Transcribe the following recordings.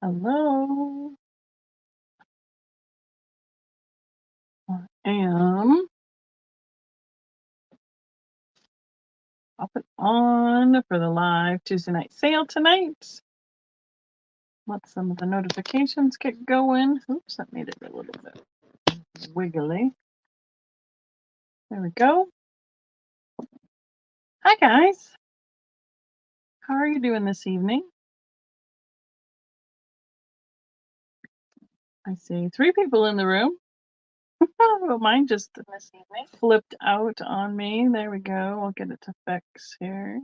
Hello. I am up and on for the live Tuesday night sale tonight. Let some of the notifications get going. Oops, that made it a little bit wiggly. There we go. Hi, guys. How are you doing this evening? I see 3 people in the room. Oh, mine just flipped out on me. There we go. I'll get it to fix here.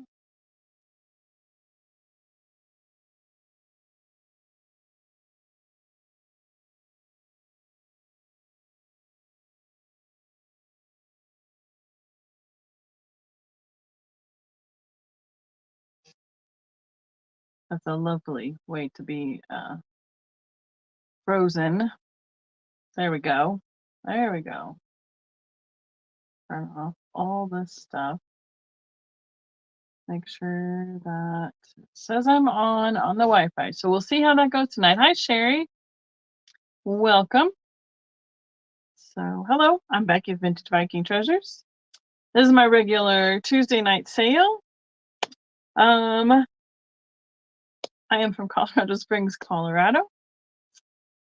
That's a lovely way to be frozen. There we go. There we go. Turn off all this stuff. Make sure that it says I'm on the Wi-Fi. So we'll see how that goes tonight. Hi, Sherry. Welcome. So hello, I'm Becky of Vintage Viking Treasures. This is my regular Tuesday night sale. I am from Colorado Springs, Colorado.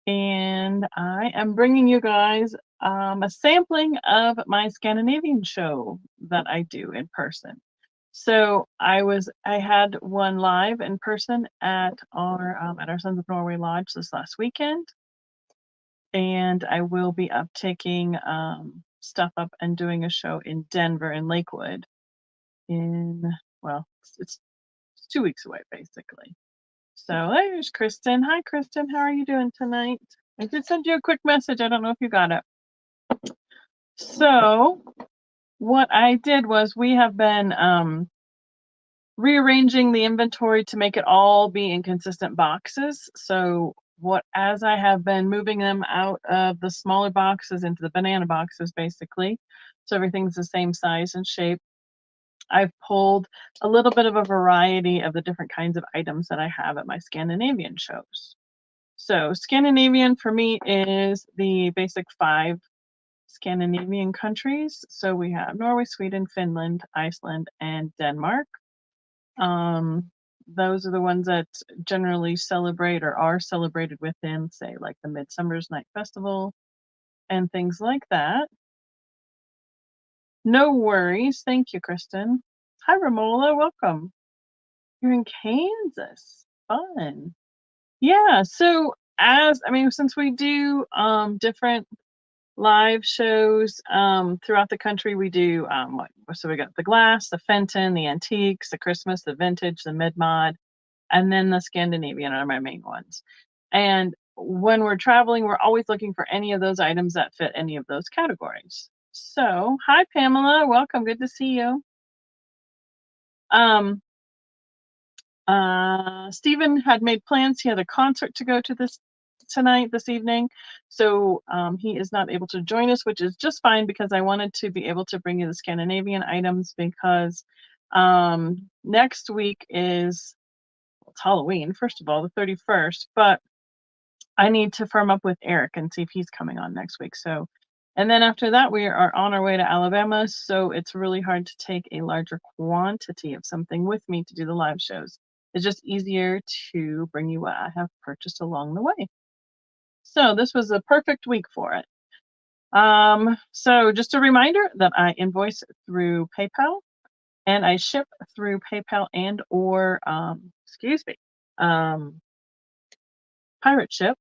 And I am bringing you guys a sampling of my Scandinavian show that I do in person. So I had one live in person at our Sons of Norway Lodge this last weekend, and I will be taking stuff up and doing a show in Denver in Lakewood it's 2 weeks away basically. So there's Kristen. Hi, Kristen. How are you doing tonight? I did send you a quick message. I don't know if you got it. So what I did was we have been rearranging the inventory to make it all be in consistent boxes. So as I have been moving them out of the smaller boxes into the banana boxes, basically, so everything's the same size and shape, I've pulled a little bit of a variety of the different kinds of items that I have at my Scandinavian shows. So Scandinavian for me is the basic 5 Scandinavian countries. So we have Norway, Sweden, Finland, Iceland, and Denmark. Those are the ones that generally celebrate or are celebrated within, say, like the Midsummer's Night Festival and things like that. No worries. Thank you, Kristen. Hi, Romola. Welcome. You're in Kansas. Fun. Yeah. So since we do different live shows throughout the country, we do so we got the glass, the Fenton, the antiques, the Christmas, the vintage, the mid-mod, and then the Scandinavian are my main ones. And when we're traveling, we're always looking for any of those items that fit any of those categories. So hi, Pamela. Welcome. Good to see you. um Stephen had made plans. He had a concert to go to this evening. So he is not able to join us, which is just fine because I wanted to be able to bring you the Scandinavian items because next week it's Halloween, first of all, the 31st, but I need to firm up with Eric and see if he's coming on next week. So, and then after that, we are on our way to Alabama. So it's really hard to take a larger quantity of something with me to do the live shows. It's just easier to bring you what I have purchased along the way. So this was a perfect week for it. So just a reminder that I invoice through PayPal and I ship through PayPal and or pirate ship,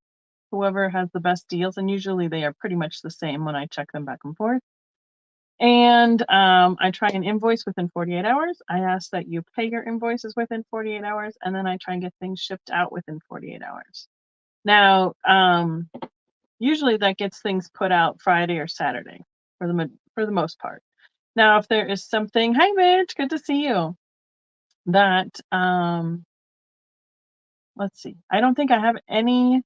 whoever has the best deals, and usually they are pretty much the same when I check them back and forth. And I try and invoice within 48 hours. I ask that you pay your invoices within 48 hours, and then I try and get things shipped out within 48 hours. Now, usually that gets things put out Friday or Saturday for the most part. Now, if there is something, hi Mitch, good to see you. That let's see, I don't think I have any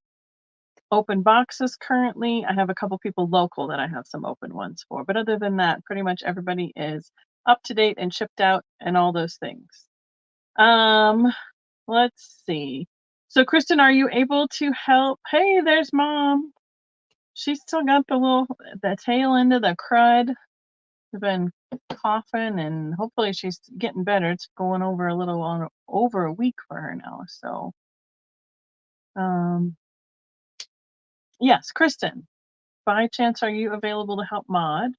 open boxes currently. I have a couple people local that I have some open ones for, but other than that, pretty much everybody is up to date and shipped out and all those things. Let's see. So Kristen, are you able to help? Hey, there's Mom. She's still got the tail end of the crud. She's been coughing, and hopefully she's getting better. It's going over over a week for her now. So, yes, Kristen, by chance, are you available to help mod?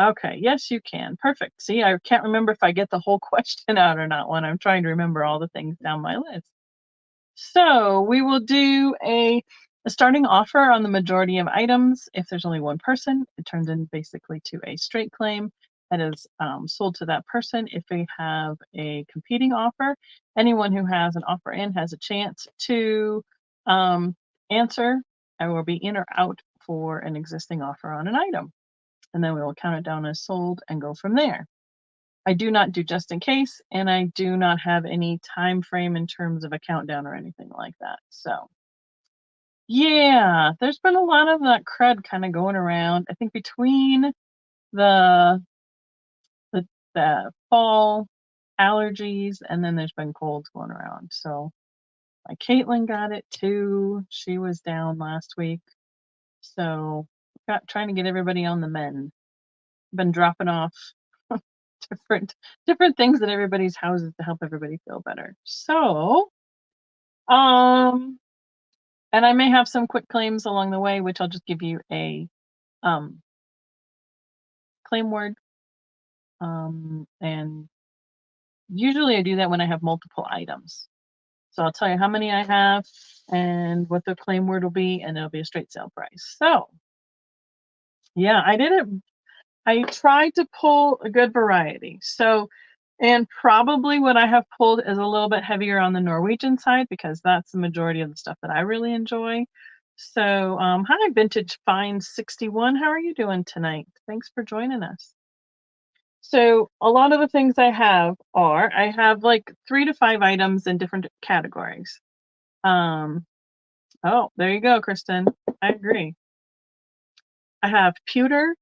Okay, yes, you can. Perfect. See, I can't remember if I get the whole question out or not when I'm trying to remember all the things down my list. So we will do a starting offer on the majority of items. If there's only one person, it turns in basically to a straight claim that is sold to that person. If we have a competing offer, anyone who has an offer in has a chance to answer or be in or out for an existing offer on an item. And then we will count it down as sold and go from there. I do not do just in case, and I do not have any time frame in terms of a countdown or anything like that. So yeah, there's been a lot of that crud kind of going around. I think between the the fall allergies and then there's been colds going around. So my Caitlin got it too. She was down last week. So trying to get everybody on the mend. Been dropping off different things at everybody's houses to help everybody feel better. So, and I may have some quick claims along the way, which I'll just give you a claim word. And usually I do that when I have multiple items. So I'll tell you how many I have and what the claim word will be, and it'll be a straight sale price. So yeah, I did it. I tried to pull a good variety. So, and probably what I have pulled is a little bit heavier on the Norwegian side because that's the majority of the stuff that I really enjoy. So, hi, Vintage Find 61. How are you doing tonight? Thanks for joining us. So, a lot of the things I have like 3 to 5 items in different categories. Oh, there you go, Kristen. I agree. I have pewter.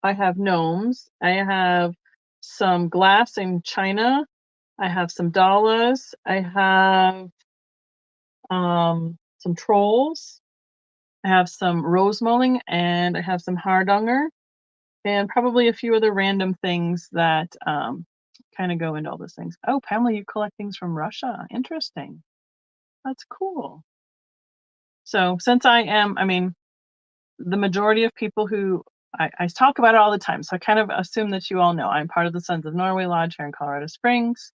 I have gnomes. I have some glass and china. I have some dollars. I have some trolls. I have some rose mulling, and I have some hardanger, and probably a few other random things that kind of go into all those things. Oh, Pamela, you collect things from Russia. Interesting. That's cool. So since the majority of people who I talk about it all the time, so I kind of assume that you all know I'm part of the Sons of Norway Lodge here in Colorado Springs.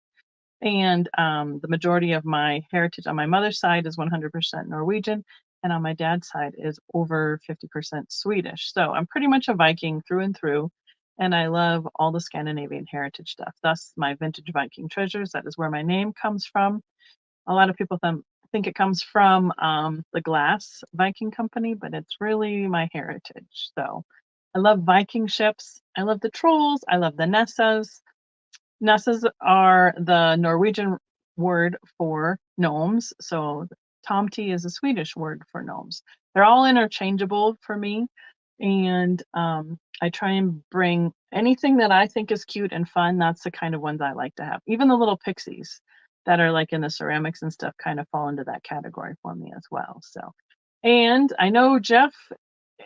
And the majority of my heritage on my mother's side is 100% Norwegian, and on my dad's side is over 50% Swedish. So I'm pretty much a Viking through and through, and I love all the Scandinavian heritage stuff. Thus, my Vintage Viking Treasures, that is where my name comes from. A lot of people think it comes from the glass Viking company, but it's really my heritage. So I love Viking ships. I love the trolls. I love the Nessas. Nessas are the Norwegian word for gnomes. So tomte is a Swedish word for gnomes. They're all interchangeable for me. And I try and bring anything that I think is cute and fun. That's the kind of ones I like to have. Even the little pixies that are like in the ceramics and stuff kind of fall into that category for me as well. So, and I know Jeff,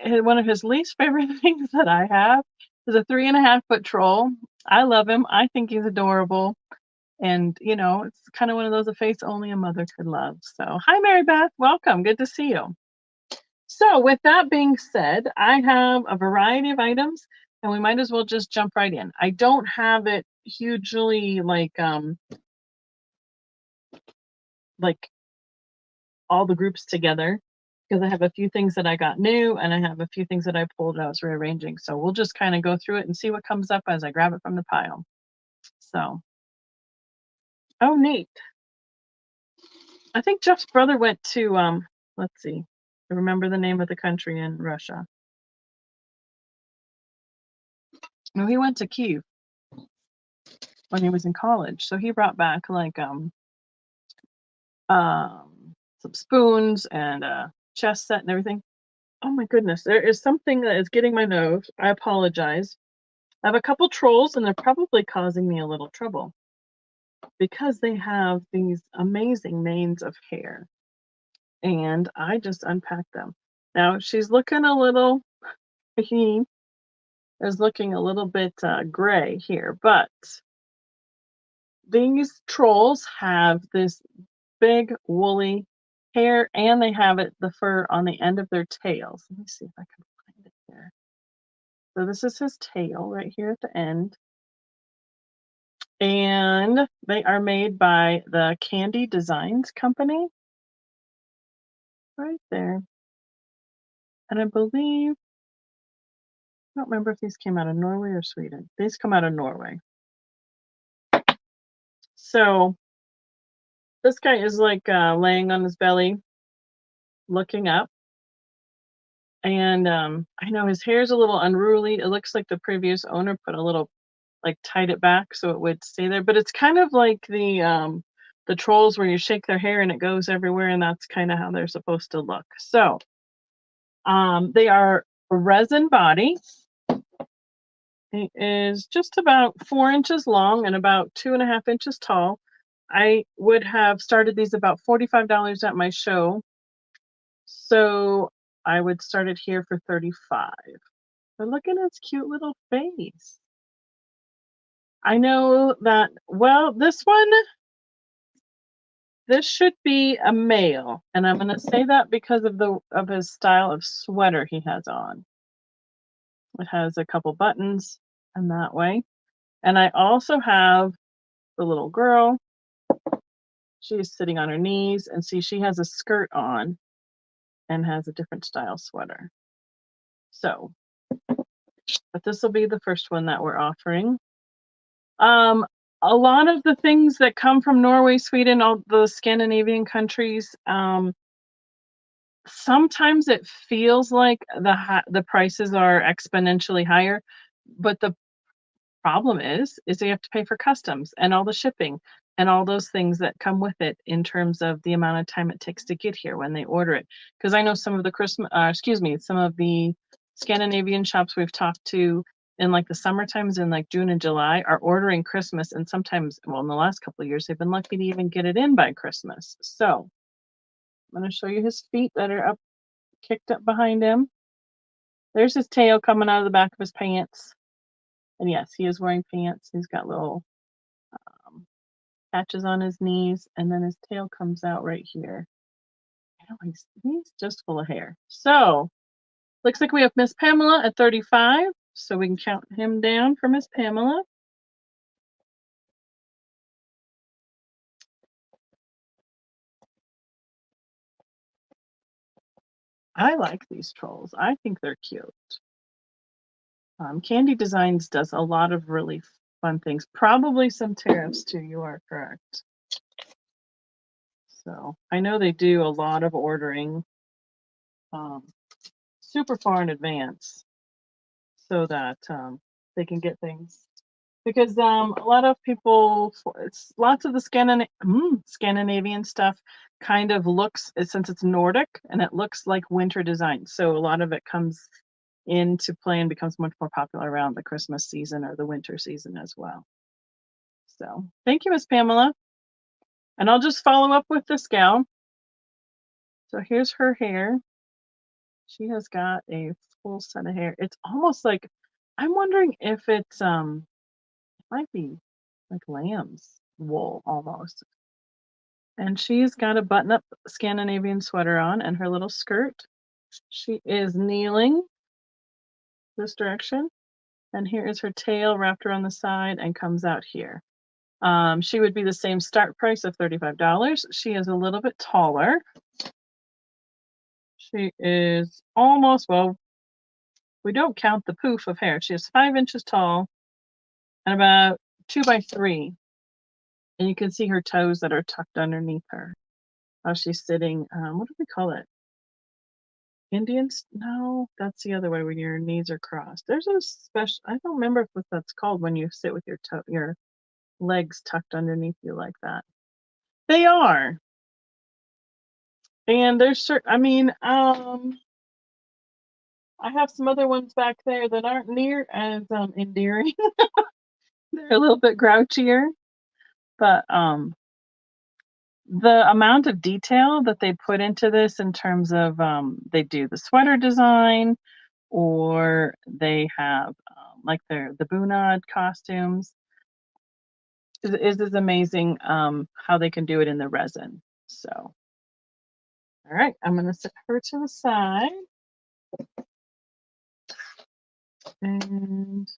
one of his least favorite things that I have is a 3.5-foot troll. I love him. I think he's adorable. And, it's kind of one of those, a face only a mother could love. So, hi, Mary Beth. Welcome. Good to see you. So, with that being said, I have a variety of items, and we might as well just jump right in. I don't have it hugely like all the groups together because I have a few things that I got new and I have a few things that I pulled and I was rearranging. So we'll just kind of go through it and see what comes up as I grab it from the pile. So, oh, neat. I think Jeff's brother went to, let's see, I remember the name of the country in Russia. No, he went to Kyiv when he was in college. So he brought back like some spoons and a chess set and everything. Oh my goodness, there is something that is getting my nose. I apologize. I have a couple trolls and they're probably causing me a little trouble because they have these amazing manes of hair. and I just unpacked them. Now she's looking a little, he is looking a little bit gray here, but these trolls have this big woolly hair and they have the fur on the end of their tails. Let me see if I can find it here. So this is his tail right here at the end. And they are made by the Candy Designs company. Right there. And I believe, I don't remember if these came out of Norway or Sweden. These come out of Norway. So this guy is like laying on his belly, looking up. And I know his hair is a little unruly. It looks like the previous owner put a little, like tied it back so it would stay there. But it's kind of like the trolls where you shake their hair and it goes everywhere, and that's kind of how they're supposed to look. So they are resin body. It is just about 4 inches long and about 2.5 inches tall. I would have started these about $45 at my show. So I would start it here for $35. But look at his cute little face. I know that, well, this should be a male, and I'm going to say that because of his style of sweater he has on. It has a couple buttons and that way. And I also have the little girl. She is sitting on her knees, and see, she has a skirt on and has a different style sweater. So, but this will be the first one that we're offering. A lot of the things that come from Norway, Sweden, all the Scandinavian countries, sometimes it feels like the prices are exponentially higher, but the problem is you have to pay for customs and all the shipping and all those things that come with it in terms of the amount of time it takes to get here when they order it. Because I know some of the some of the Scandinavian shops we've talked to in like the summer times in like June and July are ordering Christmas, and sometimes, well, in the last couple of years, they've been lucky to even get it in by Christmas. So I'm going to show you his feet that are kicked up behind him. There's his tail coming out of the back of his pants. And yes, he is wearing pants. He's got little patches on his knees, and then his tail comes out right here. I know he's just full of hair. So looks like we have Miss Pamela at 35, so we can count him down for Miss Pamela. I like these trolls. I think they're cute. Candy Designs does a lot of really fun things. Probably some tariffs too, you are correct. So I know they do a lot of ordering super far in advance so that they can get things. Because a lot of people, it's lots of the Scandinavian stuff kind of looks, since it's Nordic, and it looks like winter design. So a lot of it comes into play and becomes much more popular around the Christmas season or the winter season as well. So thank you, Miss Pamela. And I'll just follow up with this gal. So here's her hair. She has got a full set of hair. It's almost like, I'm wondering if it's it might be like lamb's wool almost. And she's got a button-up Scandinavian sweater on and her little skirt. She is kneeling this direction. And here is her tail wrapped around the side and comes out here. She would be the same start price of $35. She is a little bit taller. She is almost, well, we don't count the poof of hair. She is 5 inches tall and about 2 by 3. And you can see her toes that are tucked underneath her. How she's sitting, what do we call it? Indians? No, that's the other way when your knees are crossed. There's a special, I don't remember what that's called when you sit with your legs tucked underneath you like that. They are. And there's certain, I have some other ones back there that aren't near as endearing. They're a little bit grouchier, but the amount of detail that they put into this in terms of they do the sweater design, or they have like the bunad costumes is amazing, how they can do it in the resin. So, all right, I'm going to set her to the side. And looks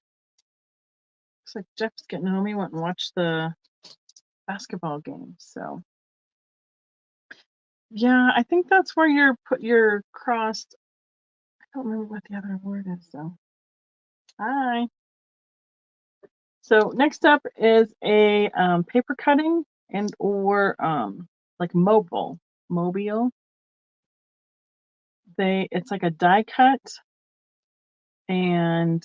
like Jeff's getting home. He went and watched the basketball game. So, yeah, I think that's where you're put your crossed. I don't remember what the other word is. So, hi. So next up is a paper cutting and or like mobile. It's like a die cut, and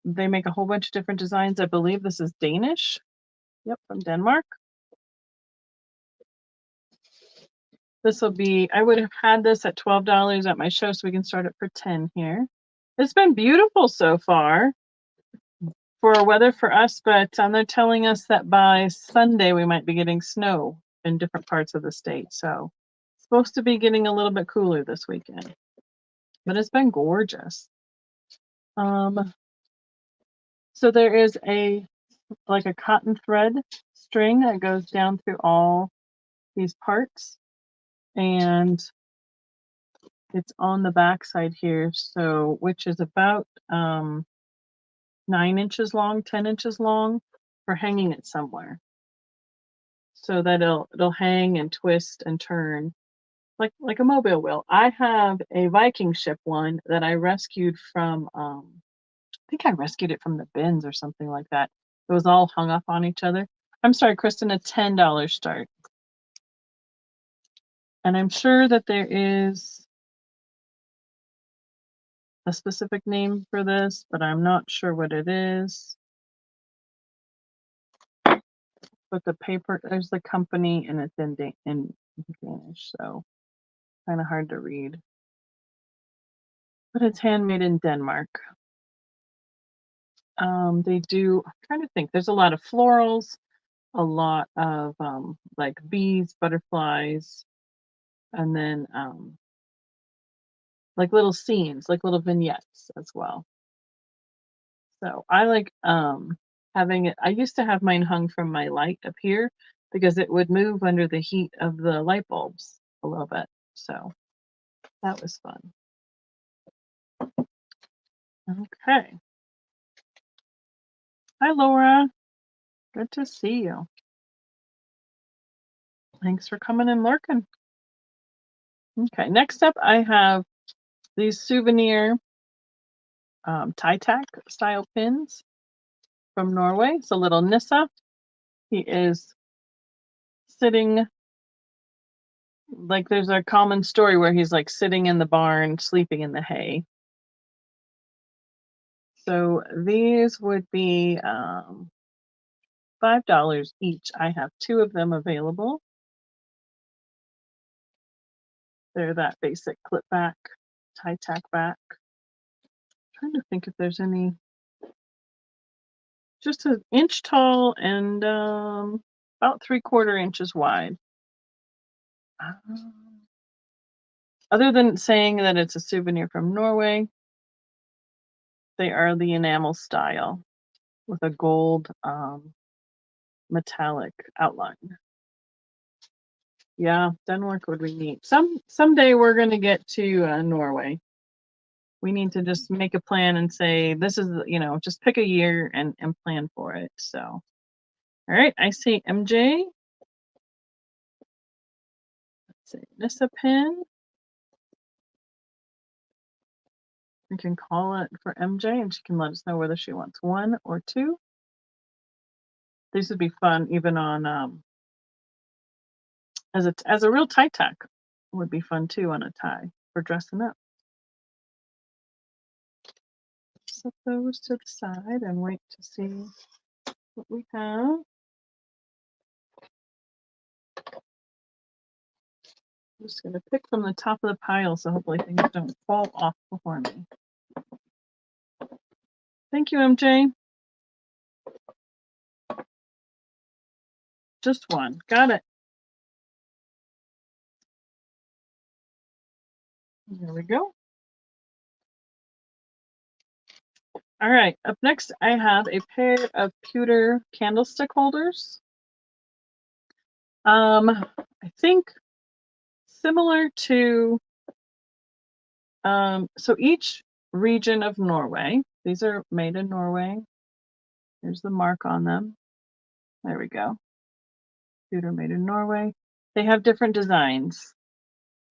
they make a whole bunch of different designs. I believe this is Danish. Yep, from Denmark. This will be, I would have had this at $12 at my show, so we can start it for 10 here. It's been beautiful so far for weather for us, but they're telling us that by Sunday we might be getting snow in different parts of the state. So it's supposed to be getting a little bit cooler this weekend, but it's been gorgeous. So there is like a cotton thread string that goes down through all these parts, and it's on the back side here, so which is about 9 inches long, 10 inches long, for hanging it somewhere, so that it'll hang and twist and turn like a mobile will. I have a Viking ship one that I rescued from I think I rescued it from the bins or something like that. It was all hung up on each other. I'm sorry, Kristen, a $10 start. And I'm sure that there is a specific name for this, but I'm not sure what it is. But the paper, there's the company, and it's in Danish, so kind of hard to read. But it's handmade in Denmark. They do, I'm trying to think, there's a lot of florals, a lot of like bees, butterflies, and then like little scenes, like little vignettes as well. So I like having it. I used to have mine hung from my light up here because it would move under the heat of the light bulbs a little bit. So that was fun. Okay. Hi, Laura. Good to see you. Thanks for coming and lurking. Okay, next up I have these souvenir tie tack style pins from Norway. It's a little Nissa. He is sitting, like there's a common story where he's like sitting in the barn, sleeping in the hay. So these would be $5 each. I have 2 of them available. They're that basic clip back, tie tack back. Trying to think if there's any, just an inch tall and about 3/4 inches wide. Other than saying that it's a souvenir from Norway, they are the enamel style with a gold metallic outline. Yeah, Denmark would be neat. Someday we're gonna get to Norway. We need to just make a plan and say this is, just pick a year and plan for it. So, all right, I see MJ. Let's see, Nissa pin. We can call it for MJ, and she can let us know whether she wants 1 or 2. These would be fun, even on as a real tie tack. Would be fun too on a tie for dressing up. Set those to the side and wait to see what we have. I'm just going to pick from the top of the pile so hopefully things don't fall off before me. Thank you, MJ. Just 1. Got it. There we go. All right, up next I have a pair of pewter candlestick holders. I think similar to, so each region of Norway, these are made in Norway. There's the mark on them. There we go. Pewter made in Norway. They have different designs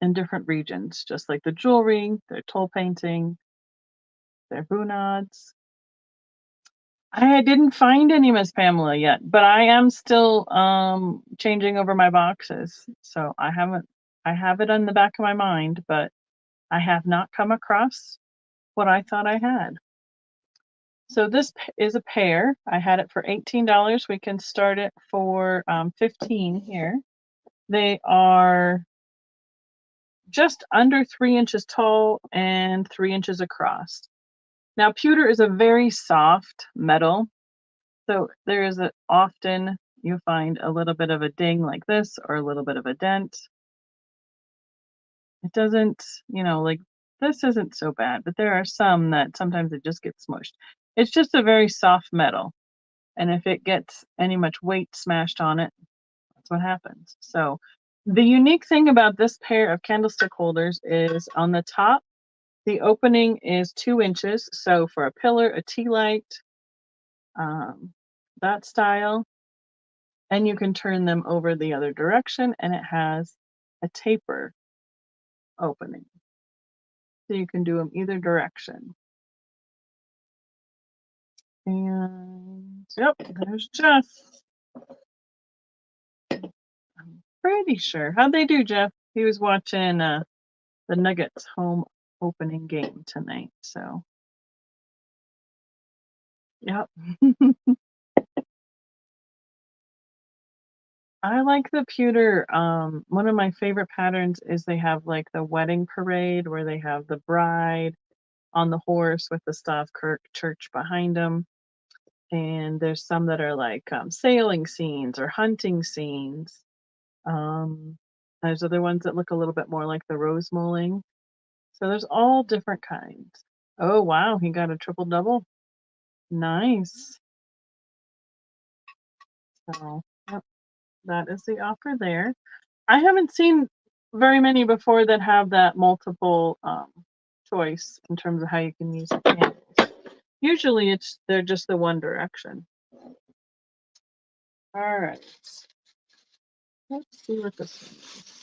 in different regions, just like the jewelry, their toll painting, their bunads. I didn't find any Miss Pamela yet, but I am still changing over my boxes. So I have it on the back of my mind, but I have not come across what I thought I had. So this is a pair. I had it for $18. We can start it for 15 here. They are just under 3 inches tall and 3 inches across. Now, pewter is a very soft metal, so there is often you find a little bit of a ding like this or a little bit of a dent. It doesn't, like this isn't so bad, but there are some that sometimes it just gets smushed. It's just a very soft metal, and if it gets any much weight smashed on it, that's what happens. So the unique thing about this pair of candlestick holders is on the top, the opening is 2 inches. So for a pillar, a tea light, that style, and you can turn them over the other direction, and it has a taper opening. So you can do them either direction. And yep, there's Jeff. I'm pretty sure. How'd they do, Jeff? He was watching the Nuggets home opening game tonight. So yep. I like the pewter. One of my favorite patterns is they have like the wedding parade where they have the bride on the horse with the Stavkirk church behind them. And there's some that are like sailing scenes or hunting scenes. There's other ones that look a little bit more like the rose mulling. So there's all different kinds. Oh, wow, he got a triple double. Nice. So yep, that is the offer there. I haven't seen very many before that have that multiple choice in terms of how you can use the candles. Usually they're just the one direction. All right. Let's see what this one is.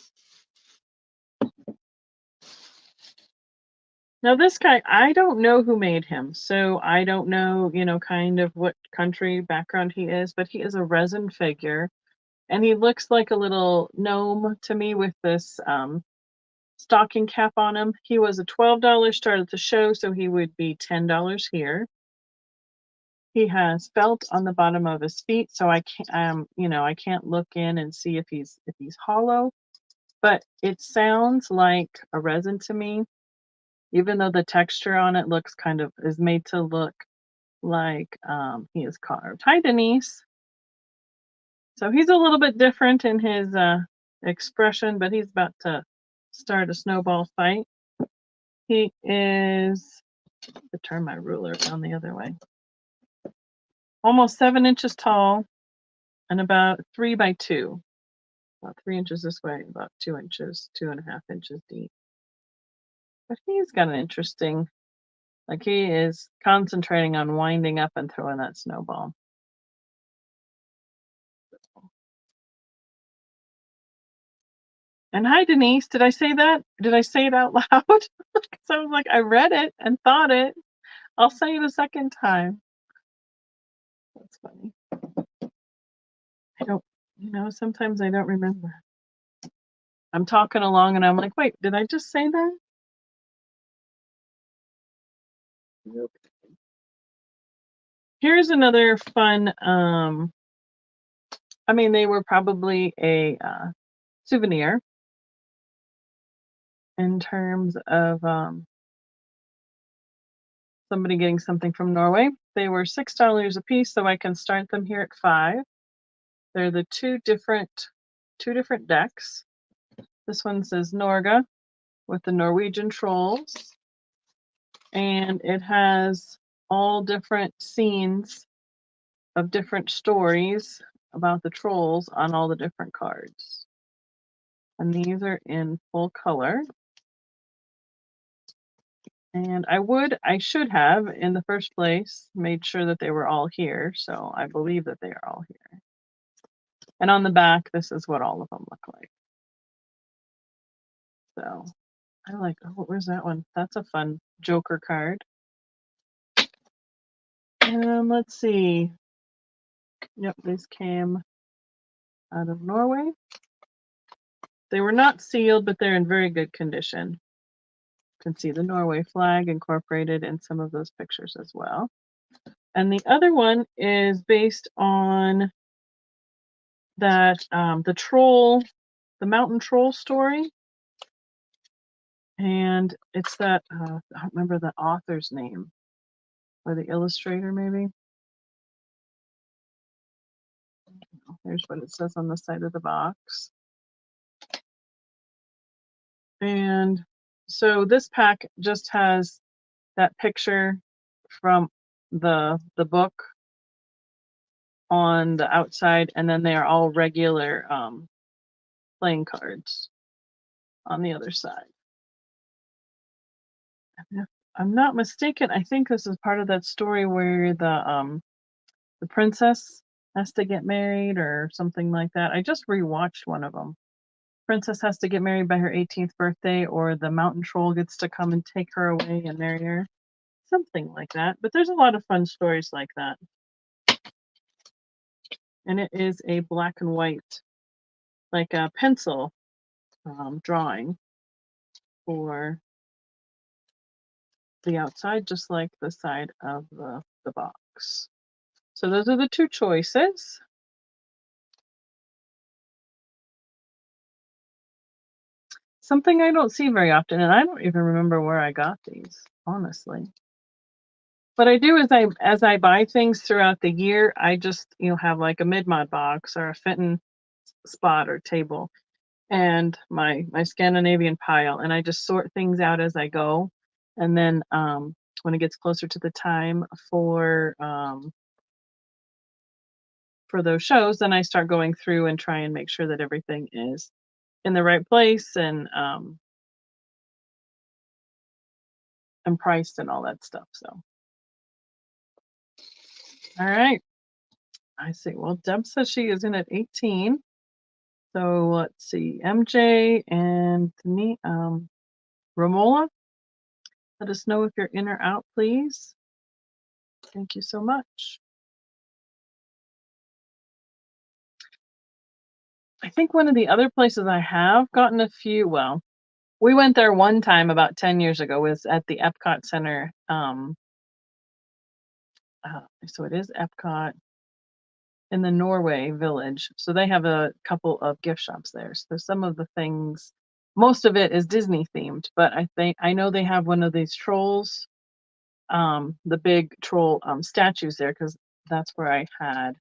Now this guy, I don't know who made him, so I don't know, kind of what country background he is, but he is a resin figure, and he looks like a little gnome to me with this stocking cap on him. He was a $12 start at the show, so he would be $10 here. He has felt on the bottom of his feet, so I can't, I can't look in and see if he's hollow, but it sounds like a resin to me. Even though the texture on it is made to look like he is carved. Hi, Denise. So he's a little bit different in his expression, but he's about to start a snowball fight. He is, to turn my ruler down the other way, almost 7 inches tall and about 3 by 2. About 3 inches this way, about 2 inches, 2.5 inches deep. But he's got an interesting, like he is concentrating on winding up and throwing that snowball. And hi, Denise. Did I say that? Did I say it out loud? Because I was like, I read it and thought it. I'll say it a second time. That's funny. I don't, sometimes I don't remember. I'm talking along and I'm like, wait, did I just say that? Nope. Here's another fun, they were probably a souvenir in terms of somebody getting something from Norway. They were $6 a piece, so I can start them here at 5. They're the two different decks. This one says Norge, with the Norwegian trolls. And it has all different scenes of different stories about the trolls on all the different cards. And these are in full color. And I should have, in the first place, made sure that they were all here. So I believe that they are all here. And on the back, this is what all of them look like. So I like, oh, where's that one? That's a fun Joker card. Let's see. Yep, these came out of Norway. They were not sealed, but they're in very good condition. You can see the Norway flag incorporated in some of those pictures as well. And the other one is based on that the mountain troll story. And it's that, I don't remember the author's name, or the illustrator maybe. Here's what it says on the side of the box. And so this pack just has that picture from the book on the outside, and then they are all regular playing cards on the other side. And if I'm not mistaken, I think this is part of that story where the princess has to get married or something like that. I just rewatched one of them. Princess has to get married by her 18th birthday, or the mountain troll gets to come and take her away and marry her. Something like that. But there's a lot of fun stories like that. And it is a black and white, like a pencil drawing for the outside, just like the side of the box. So those are the two choices. Something I don't see very often, and I don't even remember where I got these, honestly. What I do is as I buy things throughout the year, I just have like a mid-mod box or a Fenton spot or table, and my Scandinavian pile, and I just sort things out as I go. And then when it gets closer to the time for those shows, then I start going through and try and make sure that everything is in the right place and priced and all that stuff. So, all right. I see. Well, Deb says she is in at 18. So let's see. MJ and Romola, let us know if you're in or out, please. Thank you so much. I think one of the other places I have gotten a few, well, we went there one time about 10 years ago, was at the Epcot Center. So it is Epcot in the Norway Village. So they have a couple of gift shops there. So some of the things, most of it is Disney themed, but I know they have one of these trolls, the big troll statues there, because that's where I had,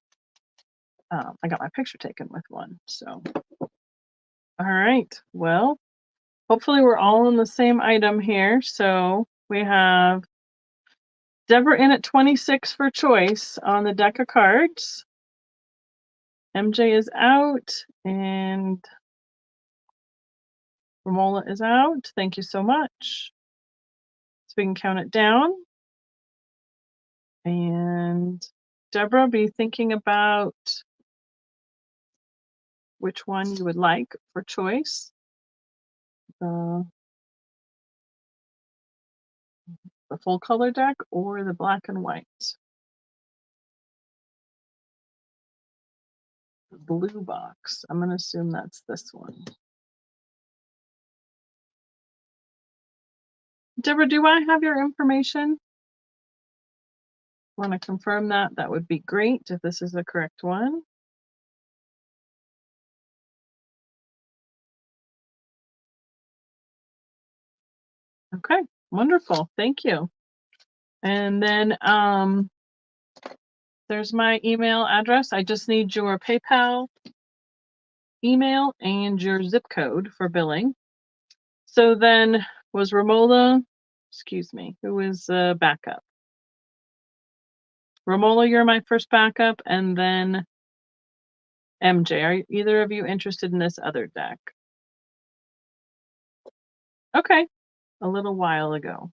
I got my picture taken with one. So, all right. Well, hopefully we're all in the same item here. So we have Deborah in at 26 for choice on the deck of cards. MJ is out and Romola is out. Thank you so much. So we can count it down. And Deborah, be thinking about which one you would like for choice. The full color deck or the black and white. The blue box. I'm going to assume that's this one. Deborah, do I have your information? Want to confirm that? That would be great if this is the correct one. Okay, wonderful. Thank you. And then there's my email address. I just need your PayPal email and your zip code for billing. So then was Romola, excuse me, who was backup? Romola, you're my first backup, and then MJ. Are either of you interested in this other deck? Okay, a little while ago.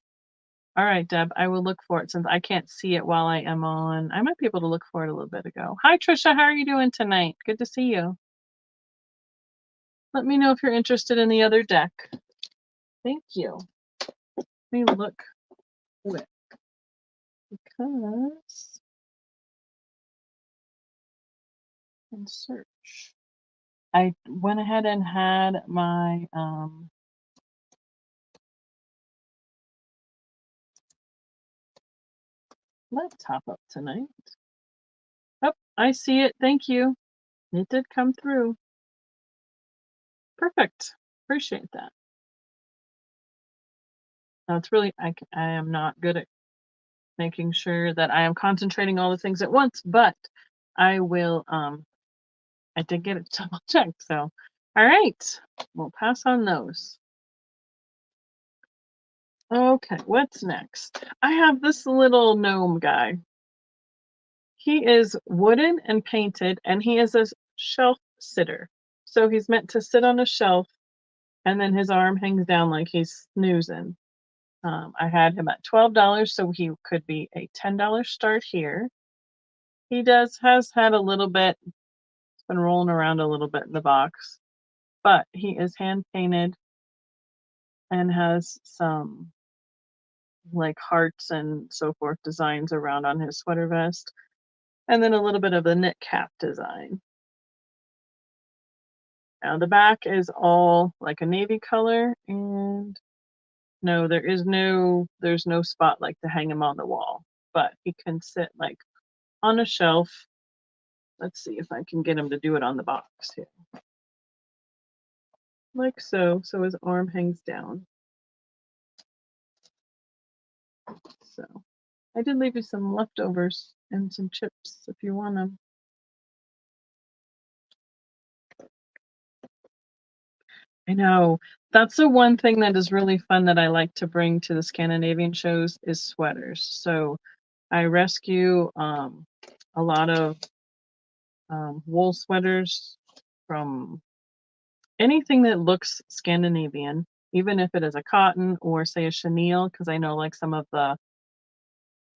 All right, Deb, I will look for it since I can't see it while I am on. I might be able to look for it a little bit ago. Hi, Trisha. How are you doing tonight? Good to see you. Let me know if you're interested in the other deck. Thank you. Let me look quick because and search. I went ahead and had my laptop up tonight. Oh, I see it. Thank you. It did come through. Perfect. Appreciate that. Now it's really, I am not good at making sure that I am concentrating all the things at once, but I will, I did get it double checked. So, all right, we'll pass on those. Okay, what's next? I have this little gnome guy. He is wooden and painted, and he is a shelf sitter. So he's meant to sit on a shelf, and then his arm hangs down like he's snoozing. I had him at $12, so he could be a $10 start here. He has had a little bit, it's been rolling around a little bit in the box, but he is hand painted and has some like hearts and so forth designs around on his sweater vest, and then a little bit of a knit cap design. Now the back is all like a navy color, and no, there's no spot like to hang him on the wall, but he can sit like on a shelf. Let's see if I can get him to do it on the box here. Like so, so his arm hangs down. So I did leave you some leftovers and some chips if you want them. I know. That's the one thing that is really fun that I like to bring to the Scandinavian shows is sweaters. So I rescue a lot of wool sweaters from anything that looks Scandinavian, even if it is a cotton or say a chenille, because I know like some of the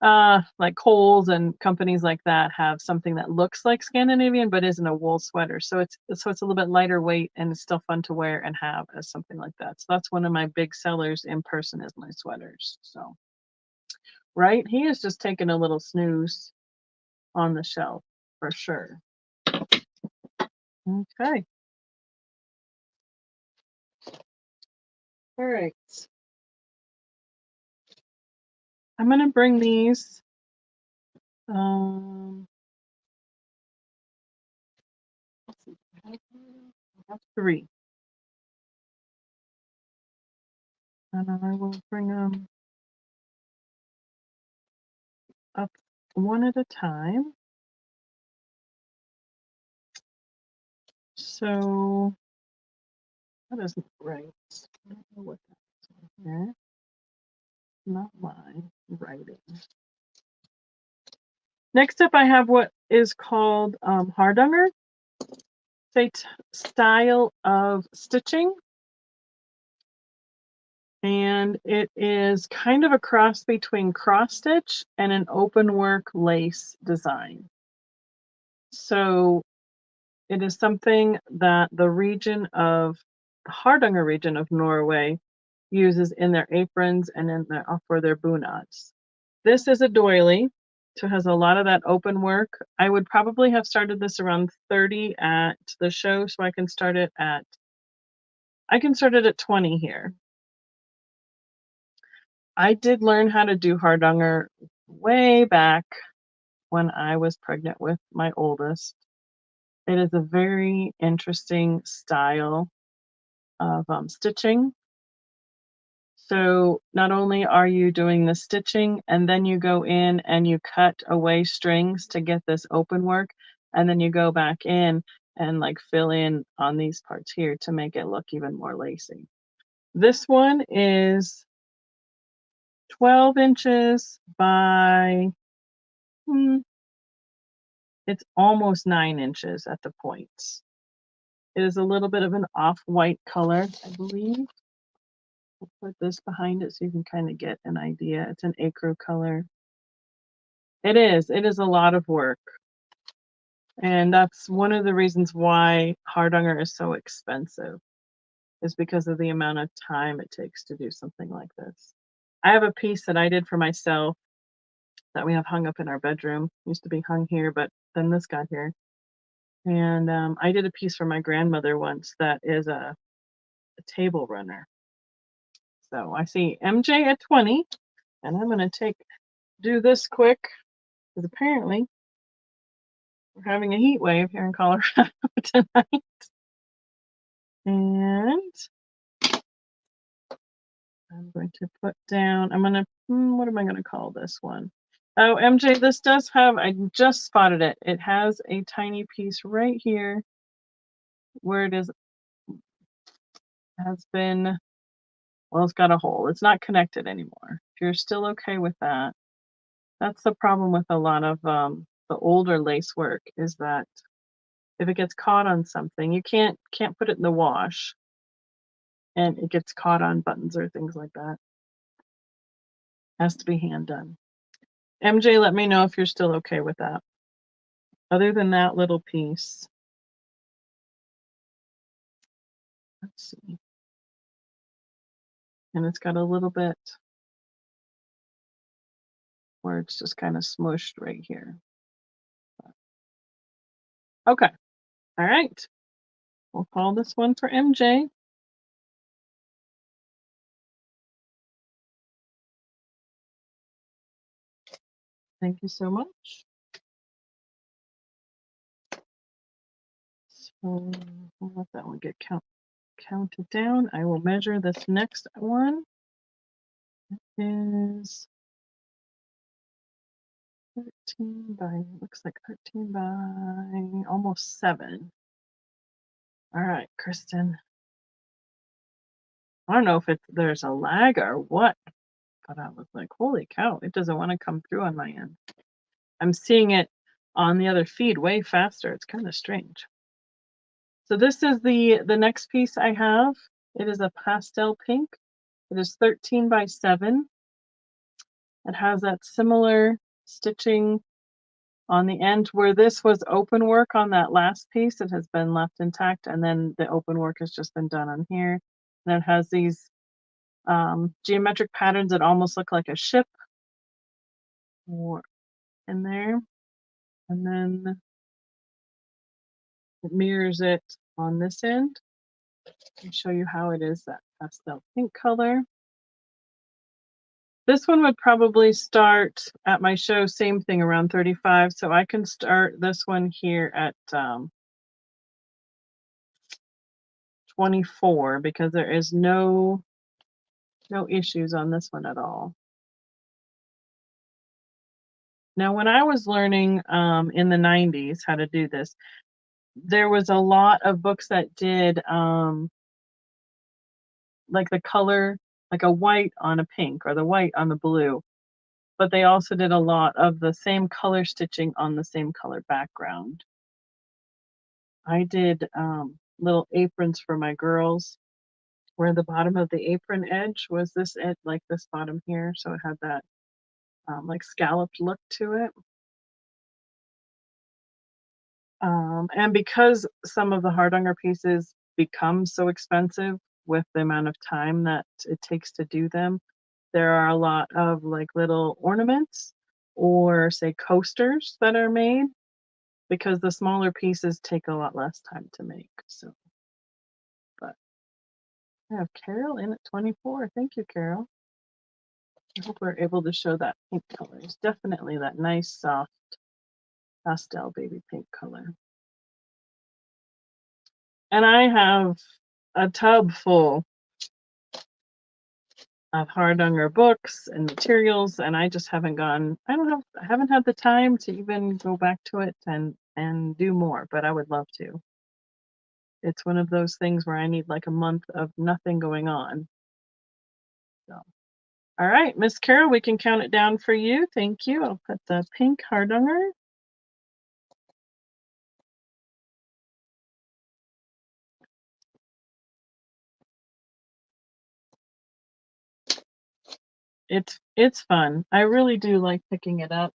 like Kohl's and companies like that have something that looks like Scandinavian but isn't a wool sweater. So it's a little bit lighter weight and it's still fun to wear and have as something like that. So that's one of my big sellers in person is my sweaters. So right, he is just taking a little snooze on the shelf for sure. Okay. All right. I'm gonna bring these. Let's see. I have three. And I will bring them up one at a time. So that isn't right. I don't know what that's here. Not my writing. Next up, I have what is called Hardanger. It's a style of stitching. And it is kind of a cross between cross stitch and an open work lace design. So it is something that the Hardanger region of Norway uses in their aprons and for their bunads. This is a doily, so it has a lot of that open work. I would probably have started this around 30 at the show, so I can start it at 20 here. I did learn how to do Hardanger way back when I was pregnant with my oldest. It is a very interesting style of stitching. So not only are you doing the stitching and then you go in and you cut away strings to get this open work, and then you go back in and like fill in on these parts here to make it look even more lacy. This one is 12 inches by, it's almost 9 inches at the points. It is a little bit of an off-white color, I believe. I'll put this behind it so you can kind of get an idea. It's an acro color. It is a lot of work. And that's one of the reasons why Hardanger is so expensive, is because of the amount of time it takes to do something like this. I have a piece that I did for myself that we have hung up in our bedroom. Used to be hung here, but then this got here. And I did a piece for my grandmother once that is a table runner. So I see MJ at 20, and I'm going to do this quick because apparently we're having a heat wave here in Colorado tonight. And I'm going to put down, what am I going to call this one? Oh, MJ, this does have, I just spotted it. It has a tiny piece right here where it has been, well, it's got a hole. It's not connected anymore. If you're still okay with that, that's the problem with a lot of the older lace work, is that if it gets caught on something, you can't put it in the wash and it gets caught on buttons or things like that. Has to be hand done. MJ, let me know if you're still okay with that. Other than that little piece, let's see. And it's got a little bit where it's just kind of smushed right here. Okay. All right. We'll call this one for MJ. Thank you so much. So we'll let that one get counted down. I will measure this next one. It is 13 by, looks like 13 by almost 7. All right, Kristen. I don't know if there's a lag or what, but I was like, holy cow, it doesn't want to come through on my end. I'm seeing it on the other feed way faster. It's kind of strange. So this is the next piece I have. It is a pastel pink. It is 13 by 7. It has that similar stitching on the end where this was open work on that last piece. It has been left intact, and then the open work has just been done on here. And it has these geometric patterns that almost look like a ship in there. And then it mirrors it on this end. I'll show you how it is that pastel pink color. This one would probably start at my show, same thing, around 35. So I can start this one here at 24 because there is no issues on this one at all. Now, when I was learning in the 90s how to do this, there was a lot of books that did like the color, like a white on a pink or the white on the blue, but they also did a lot of the same color stitching on the same color background. I did little aprons for my girls where the bottom of the apron edge was this edge, like this bottom here, so it had that like scalloped look to it. And because some of the Hardanger pieces become so expensive with the amount of time that it takes to do them, there are a lot of like little ornaments or say coasters that are made because the smaller pieces take a lot less time to make. So, but I have Carol in at 24. Thank you, Carol. I hope we're able to show that pink color. It's definitely that nice, soft pastel baby pink color. And I have a tub full of Hardanger books and materials, and I just haven't I haven't had the time to even go back to it and do more, but I would love to. It's one of those things where I need like a month of nothing going on So, all right, Miss Carol, we can count it down for you. Thank you. I'll put the pink hardanger. It's fun. I really do like picking it up.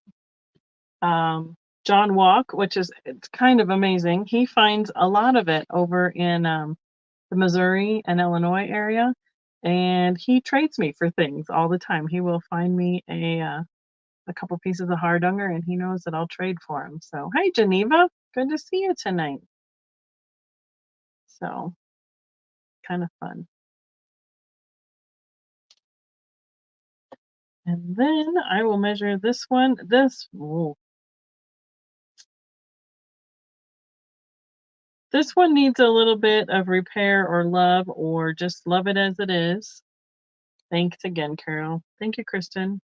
John Walk, which is it's kind of amazing. He finds a lot of it over in the Missouri and Illinois area, and he trades me for things all the time. He will find me a couple pieces of hardanger, and he knows that I'll trade for him. So, hi, Geneva, good to see you tonight. So, kind of fun. And then I will measure this one. This one needs a little bit of repair or love, or just love it as it is. Thanks again, Carol. Thank you, Kristen.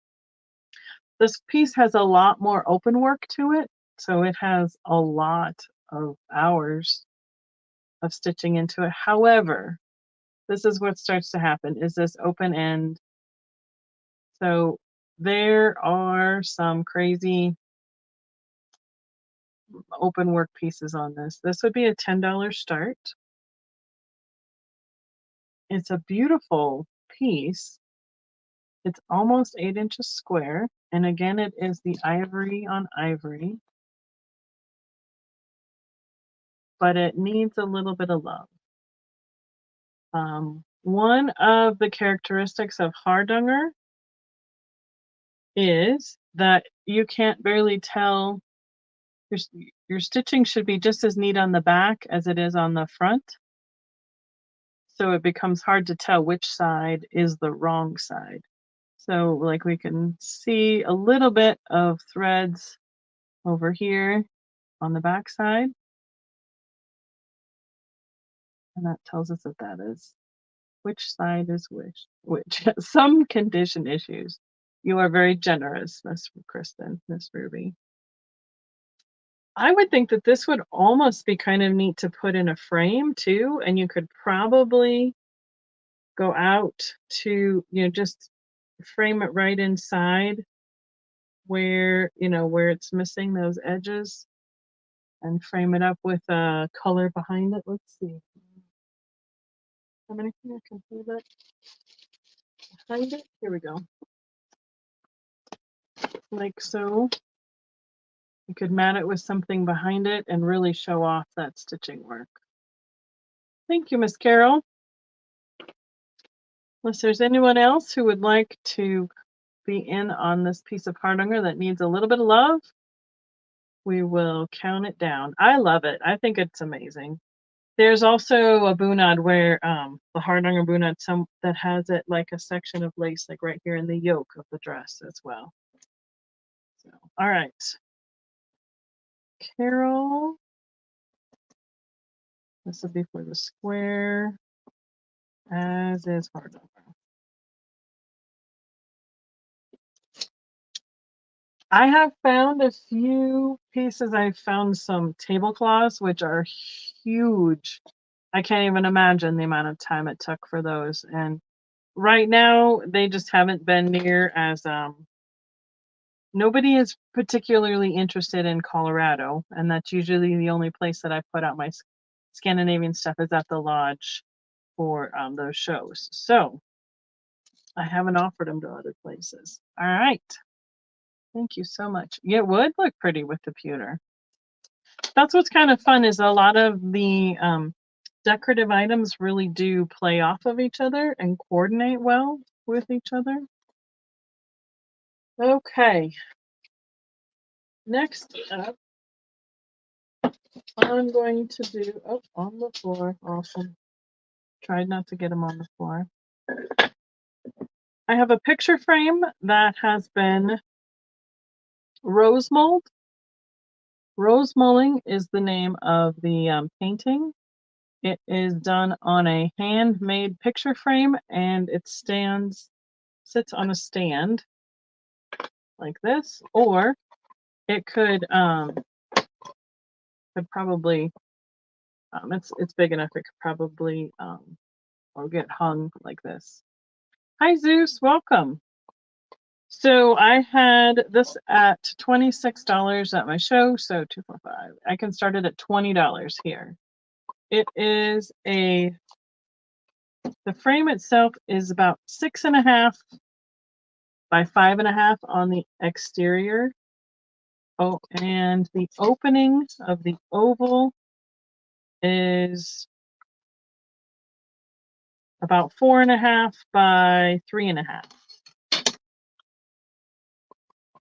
This piece has a lot more open work to it, so it has a lot of hours of stitching into it. However, this is what starts to happen is this open end. So there are some crazy open work pieces on this. This would be a $10 start. It's a beautiful piece. It's almost 8 inches square. And again, it is the ivory on ivory, but it needs a little bit of love. One of the characteristics of hardanger is that you can't barely tell. Your stitching should be just as neat on the back as it is on the front. So it becomes hard to tell which side is the wrong side. So like we can see a little bit of threads over here on the back side. And that tells us that that is which side is which. Some condition issues. You are very generous, Miss Kristen, Miss Ruby. I would think that this would almost be kind of neat to put in a frame too, and you could probably go out to, just frame it right inside where, where it's missing those edges and frame it up with a color behind it. Let's see. How many I can hold it behind it? Here we go. Like so. You could mat it with something behind it and really show off that stitching work. Thank you, Miss Carol. Unless there's anyone else who would like to be in on this piece of hardanger that needs a little bit of love, we will count it down. I love it. I think it's amazing. There's also a bunad where the hardanger bunad that has it like a section of lace like right here in the yoke of the dress as well. So, all right. Carol. This will be for the square, as is hardanger. I have found a few pieces. I found some tablecloths, which are huge. I can't even imagine the amount of time it took for those. And right now, they just haven't been near as nobody is particularly interested in Colorado, and that's usually the only place that I put out my Scandinavian stuff is at the lodge for those shows. So I haven't offered them to other places. All right. Thank you so much. Yeah, it would look pretty with the pewter. That's what's kind of fun is a lot of the decorative items really do play off of each other and coordinate well with each other. Okay. Next up, I'm going to do, on the floor. Awesome. Tried not to get them on the floor. I have a picture frame that has been rose mold. Rose mulling is the name of the painting. It is done on a handmade picture frame, and it sits on a stand like this, or it could probably it's big enough it could probably or get hung like this. Hi, Zeus. Welcome. So I had this at $26 at my show. So 245. I can start it at $20 here. It is the frame itself is about 6.5 by 5.5 on the exterior. Oh, and the opening of the oval is about 4.5 by 3.5.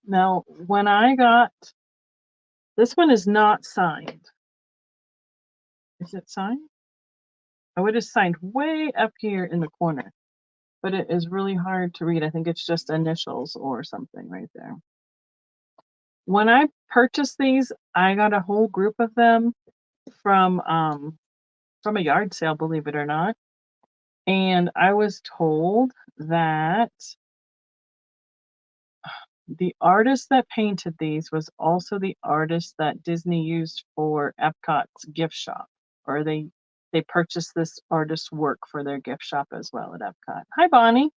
Now, when I got this one is not signed. Is it signed? Oh, it is signed way up here in the corner, but it is really hard to read. I think it's just initials or something right there. When I purchased these, I got a whole group of them from a yard sale, believe it or not. And I was told that the artist that painted these was also the artist that Disney used for Epcot's gift shop, or they purchased this artist's work for their gift shop as well at Epcot. Hi, Bonnie.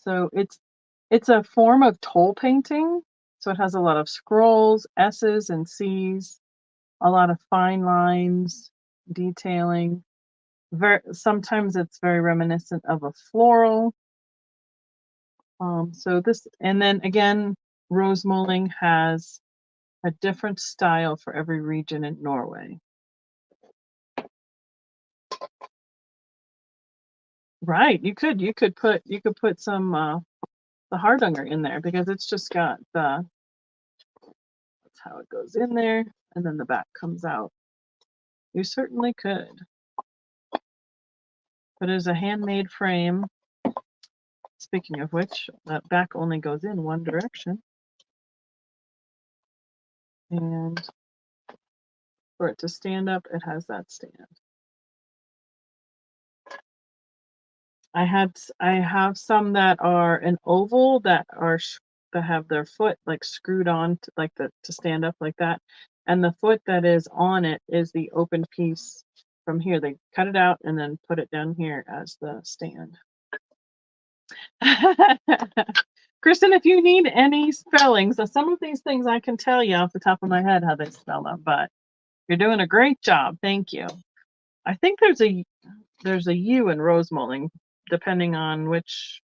So it's a form of toll painting. So it has a lot of scrolls, S's and C's, a lot of fine lines, detailing. Sometimes it's very reminiscent of a floral. So this, and then again, rose mulling has a different style for every region in Norway. Right, you could put some the hardanger in there because it's just got that's how it goes in there, and then the back comes out. You certainly could. But as a handmade frame, speaking of which, that back only goes in one direction. And for it to stand up, it has that stand. I have some that are an oval that have their foot like screwed on to, like to stand up like that, and the foot that is on it is the open piece from here. They cut it out and then put it down here as the stand. Kristen, if you need any spellings, some of these things I can tell you off the top of my head how they spell them, but you're doing a great job. Thank you. I think there's a U in rose mulling, depending on which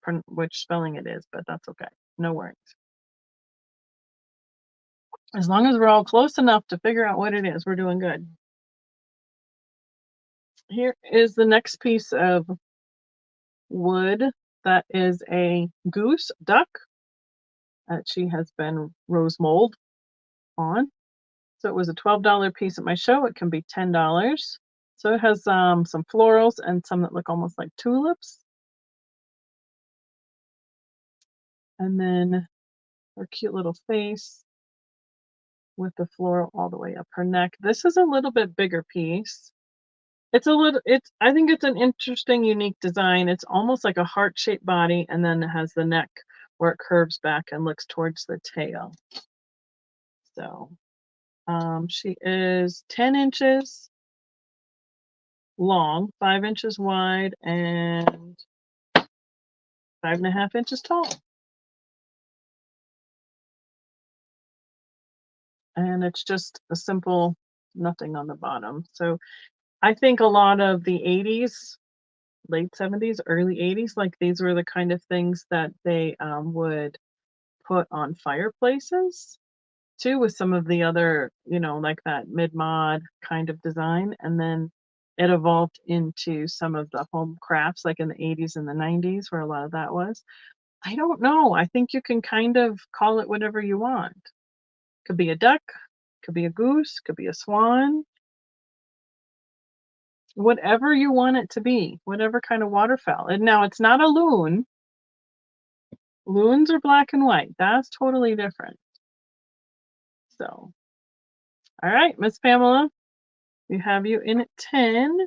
spelling it is, but that's okay. No worries. As long as we're all close enough to figure out what it is, we're doing good. Here is the next piece of wood that is a goose duck that she has been rose mold on. So it was a $12 piece at my show. It can be $10. So it has some florals and some that look almost like tulips. And then her cute little face with the floral all the way up her neck. This is a little bit bigger piece. I think it's an interesting, unique design. It's almost like a heart-shaped body, and then it has the neck where it curves back and looks towards the tail. So she is 10 inches long, 5 inches wide, and 5.5 inches tall. And it's just a simple nothing on the bottom. So I think a lot of the 80s, late 70s, early 80s, like these were the kind of things that they would put on fireplaces too, with some of the other, like that mid-mod kind of design. And then it evolved into some of the home crafts, like in the 80s and the 90s, where a lot of that was. I don't know. I think you can kind of call it whatever you want. Could be a duck, could be a goose, could be a swan, whatever you want it to be, whatever kind of waterfowl. And now it's not a loon. Loons are black and white. That's totally different. So, all right, Miss Pamela, we have you in at 10.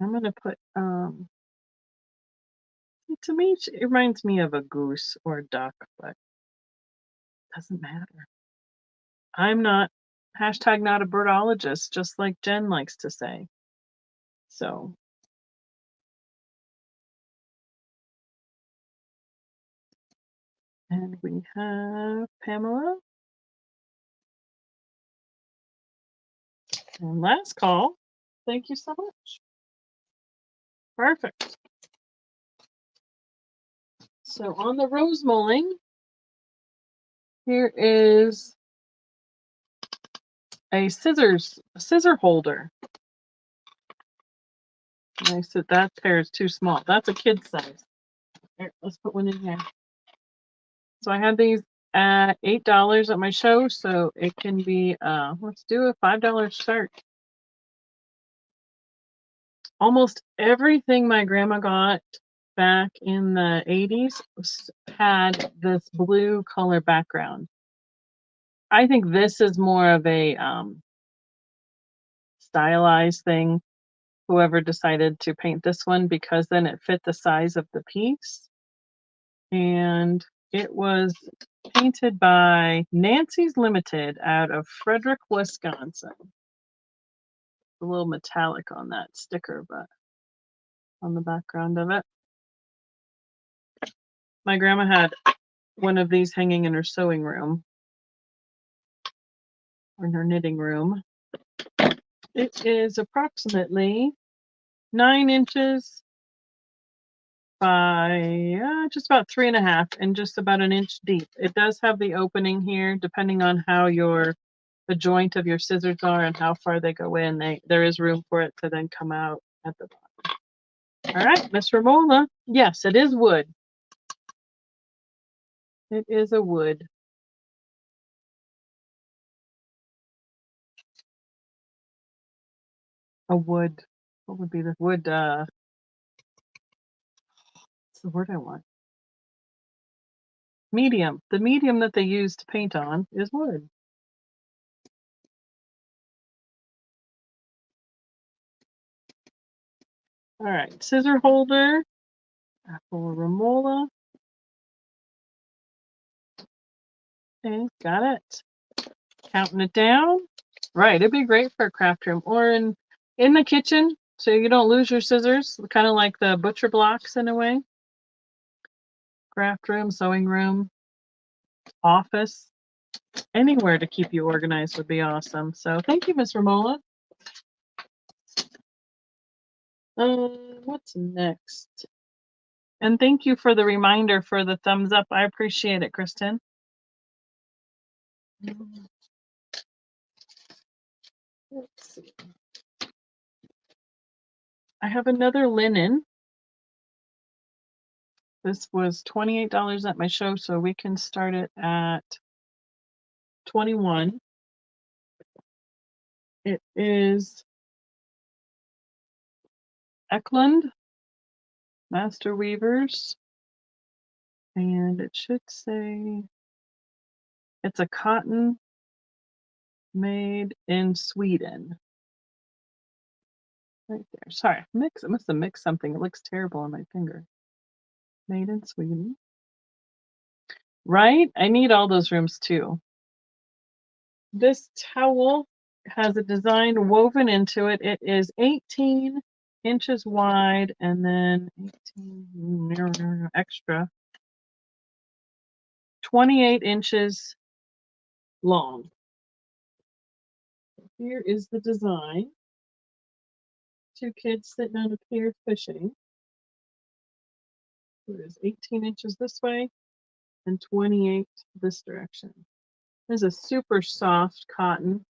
I'm going to put, to me, it reminds me of a goose or a duck, but it doesn't matter. I'm not, hashtag not a birdologist, just like Jen likes to say. So And we have Pamela. And last call. Thank you so much. Perfect. So on the rose mulling, here is a scissor holder. And I said that pair is too small. That's a kid size. Here, let's put one in here. So I had these at $8 at my show, so it can be let's do a $5 start. Almost everything my grandma got back in the 80s had this blue color background. I think this is more of a stylized thing, whoever decided to paint this one, because then it fit the size of the piece. And it was painted by Nancy's Limited out of Frederick, Wisconsin. A little metallic on that sticker, but on the background of it. My grandma had one of these hanging in her sewing room, or in her knitting room. It is approximately 9 inches by just about 3.5 and just about an inch deep. It does have the opening here, depending on how the joint of your scissors are and how far they go in. There is room for it to then come out at the bottom. All right, Miss Romola. Yes, it is wood. It is a wood. A wood. What would be the wood? What's the word I want? Medium. The medium that they use to paint on is wood. All right, scissor holder, apple remola. Okay, got it. Counting it down. Right, it'd be great for a craft room or in the kitchen, so you don't lose your scissors. Kind of like the butcher blocks in a way. Craft room, sewing room, office, anywhere to keep you organized would be awesome. So thank you, Miss Romola. What's next? And thank you for the reminder for the thumbs up. I appreciate it, Kristen. Let's see. I have another linen. This was $28 at my show, so we can start it at 21. It is Eklund Master Weavers, and it should say it's a cotton made in Sweden. Right there. Sorry, I must have mixed something. It looks terrible on my finger. Made in Sweden. Right? I need all those rooms too. This towel has a design woven into it. It is 18 inches wide and then 18 extra 28 inches long. Here is the design. 2 kids sitting on a pier fishing. It is 18 inches this way and 28 this direction. This is a super soft cotton.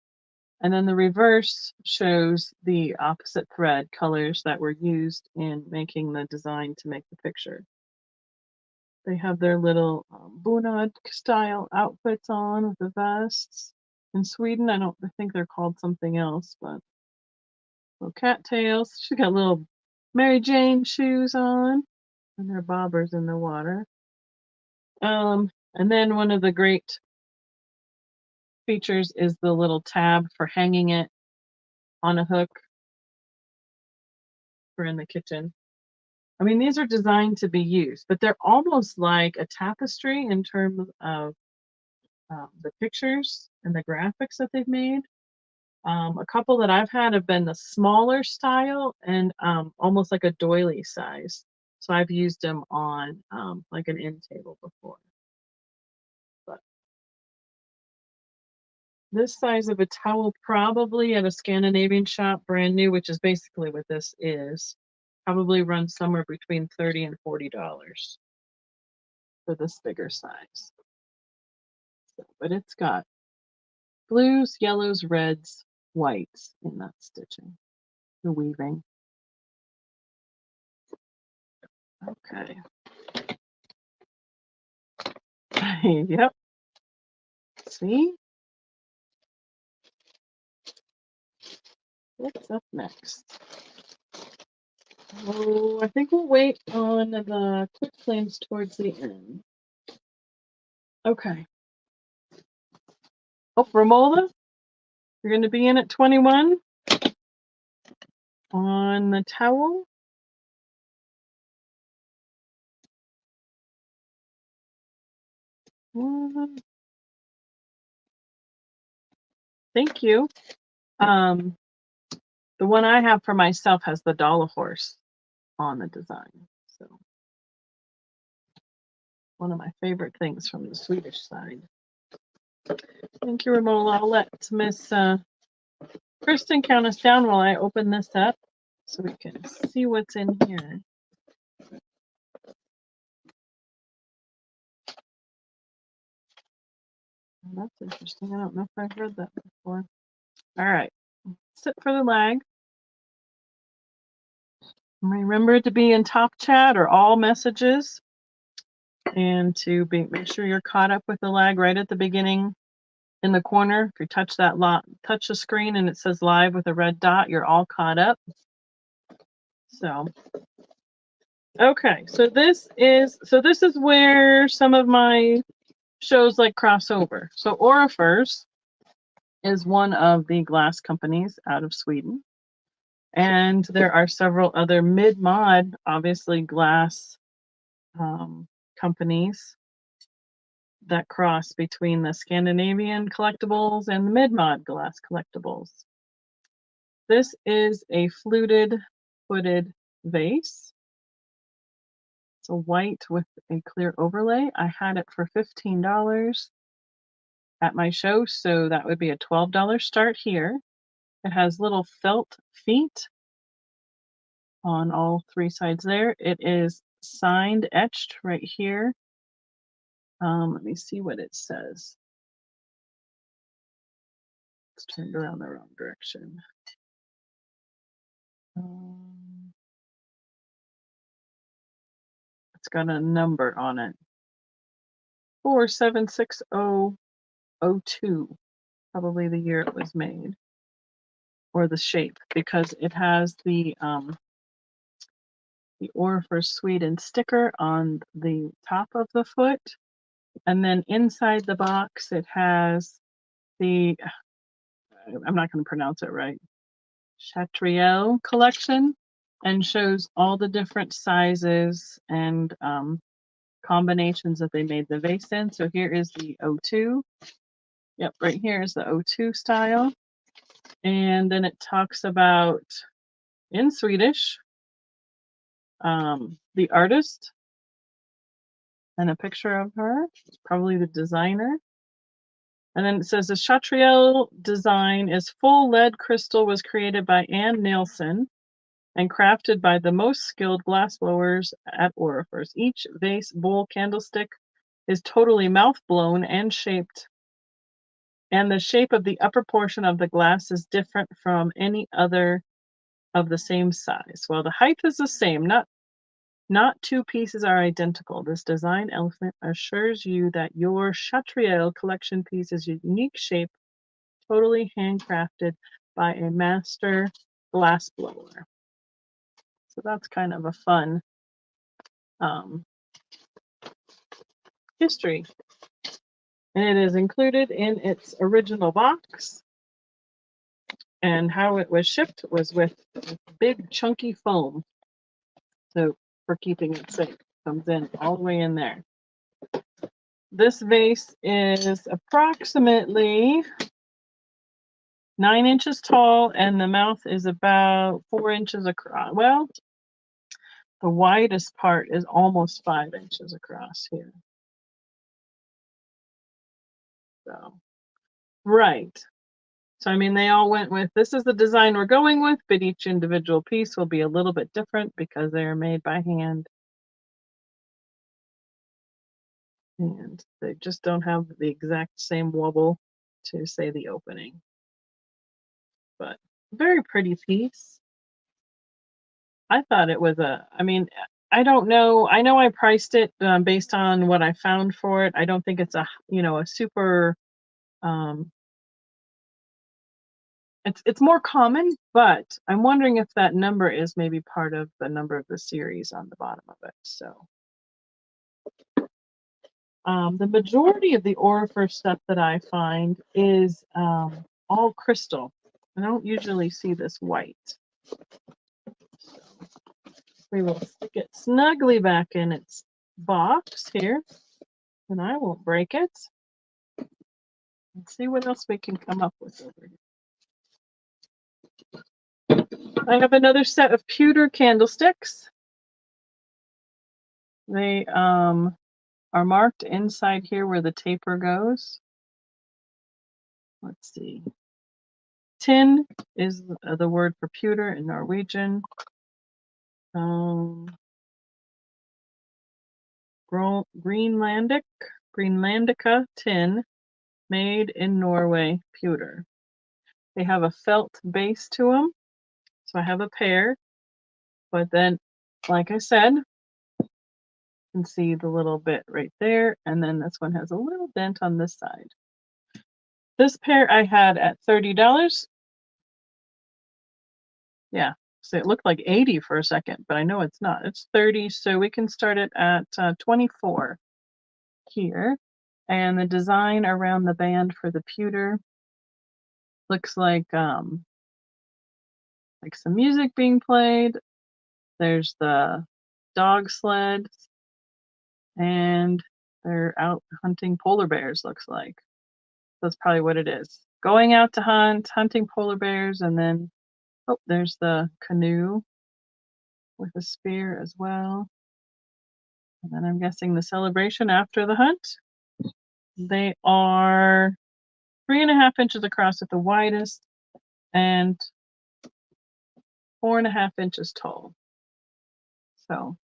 And then the reverse shows the opposite thread colors that were used in making the design to make the picture. They have their little bunad style outfits on with the vests. In Sweden, I think they're called something else, but little cattails. She's got little Mary Jane shoes on, and their bobbers in the water. And then one of the great features is the little tab for hanging it on a hook for in the kitchen. I mean, these are designed to be used, but they're almost like a tapestry in terms of the pictures and the graphics that they've made. A couple that I've had have been the smaller style and almost like a doily size. So I've used them on like an end table before. This size of a towel, probably at a Scandinavian shop, brand new, which is basically what this is, probably runs somewhere between $30 and $40 for this bigger size. So, but it's got blues, yellows, reds, whites in that stitching, the weaving. Okay. Yep. See? What's up next? Oh, I think we'll wait on the quick claims towards the end. Okay. Oh, Romola, you're going to be in at 21 on the towel. Thank you. The one I have for myself has the dollar horse on the design. So one of my favorite things from the Swedish side. Thank you, Romola. I'll let Miss Kristen count us down while I open this up so we can see what's in here. Oh, that's interesting. I don't know if I've heard that before. All right. Sit for the lag. Remember to be in top chat or all messages, and to make sure you're caught up with the lag right at the beginning in the corner. If you touch that touch the screen and it says live with a red dot, you're all caught up. So okay, so this is where some of my shows like crossover. So Orifers is one of the glass companies out of Sweden. And there are several other mid-mod, obviously, glass companies that cross between the Scandinavian collectibles and the mid-mod glass collectibles. This is a fluted footed vase. It's a white with a clear overlay. I had it for $15 at my show, so that would be a $12 start here. It has little felt feet on all three sides there. It is signed, etched right here. Let me see what it says. It's turned around the wrong direction. It's got a number on it. 476002, probably the year it was made, or the shape, because it has the Orifer Sweden sticker on the top of the foot, and then inside the box it has the, I'm not going to pronounce it right, Chatriel collection, and shows all the different sizes and combinations that they made the vase in. So here is the 02. Yep, right here is the 02 style. And then it talks about, in Swedish, the artist and a picture of her, probably the designer. And then it says the Chatriel design is full lead crystal, was created by Ann Nielsen and crafted by the most skilled glassblowers at Orifers. Each vase, bowl, candlestick is totally mouth blown and shaped, and the shape of the upper portion of the glass is different from any other of the same size. While the height is the same, not two pieces are identical. This design element assures you that your Chatriel collection piece is a unique shape, totally handcrafted by a master glass blower. So that's kind of a fun history. And it is included in its original box. And how it was shipped was with big chunky foam. So for keeping it safe, comes in all the way in there. This vase is approximately 9 inches tall, and the mouth is about 4 inches across. Well, the widest part is almost 5 inches across here. So Right. So, I mean, they all went with, this is the design we're going with, but each individual piece will be a little bit different because they are made by hand. And they just don't have the exact same wobble to say the opening. But very pretty piece. I thought it was I mean, I don't know. I know I priced it based on what I found for it. I don't think it's a super, um, it's more common, but I'm wondering if that number is maybe part of the number of the series on the bottom of it. So, the majority of the Aurifer stuff that I find is all crystal. I don't usually see this white. So we will stick it snugly back in its box here, and I won't break it. Let's see what else we can come up with over here. I have another set of pewter candlesticks. They are marked inside here where the taper goes. Let's see. Tin is the word for pewter in Norwegian. Greenlandica tin, made in Norway, pewter. They have a felt base to them, so I have a pair. But then, like I said, you can see the little bit right there, and then this one has a little dent on this side. This pair I had at $30. Yeah, so it looked like 80 for a second, but I know it's not. It's 30, so we can start it at 24 here. And the design around the band for the pewter looks like some music being played. There's the dog sleds, and they're out hunting polar bears, looks like. That's probably what it is. Going out to hunt, hunting polar bears, and then, oh, there's the canoe with a spear as well. And then I'm guessing the celebration after the hunt. They are 3.5 inches across at the widest and 4.5 inches tall. So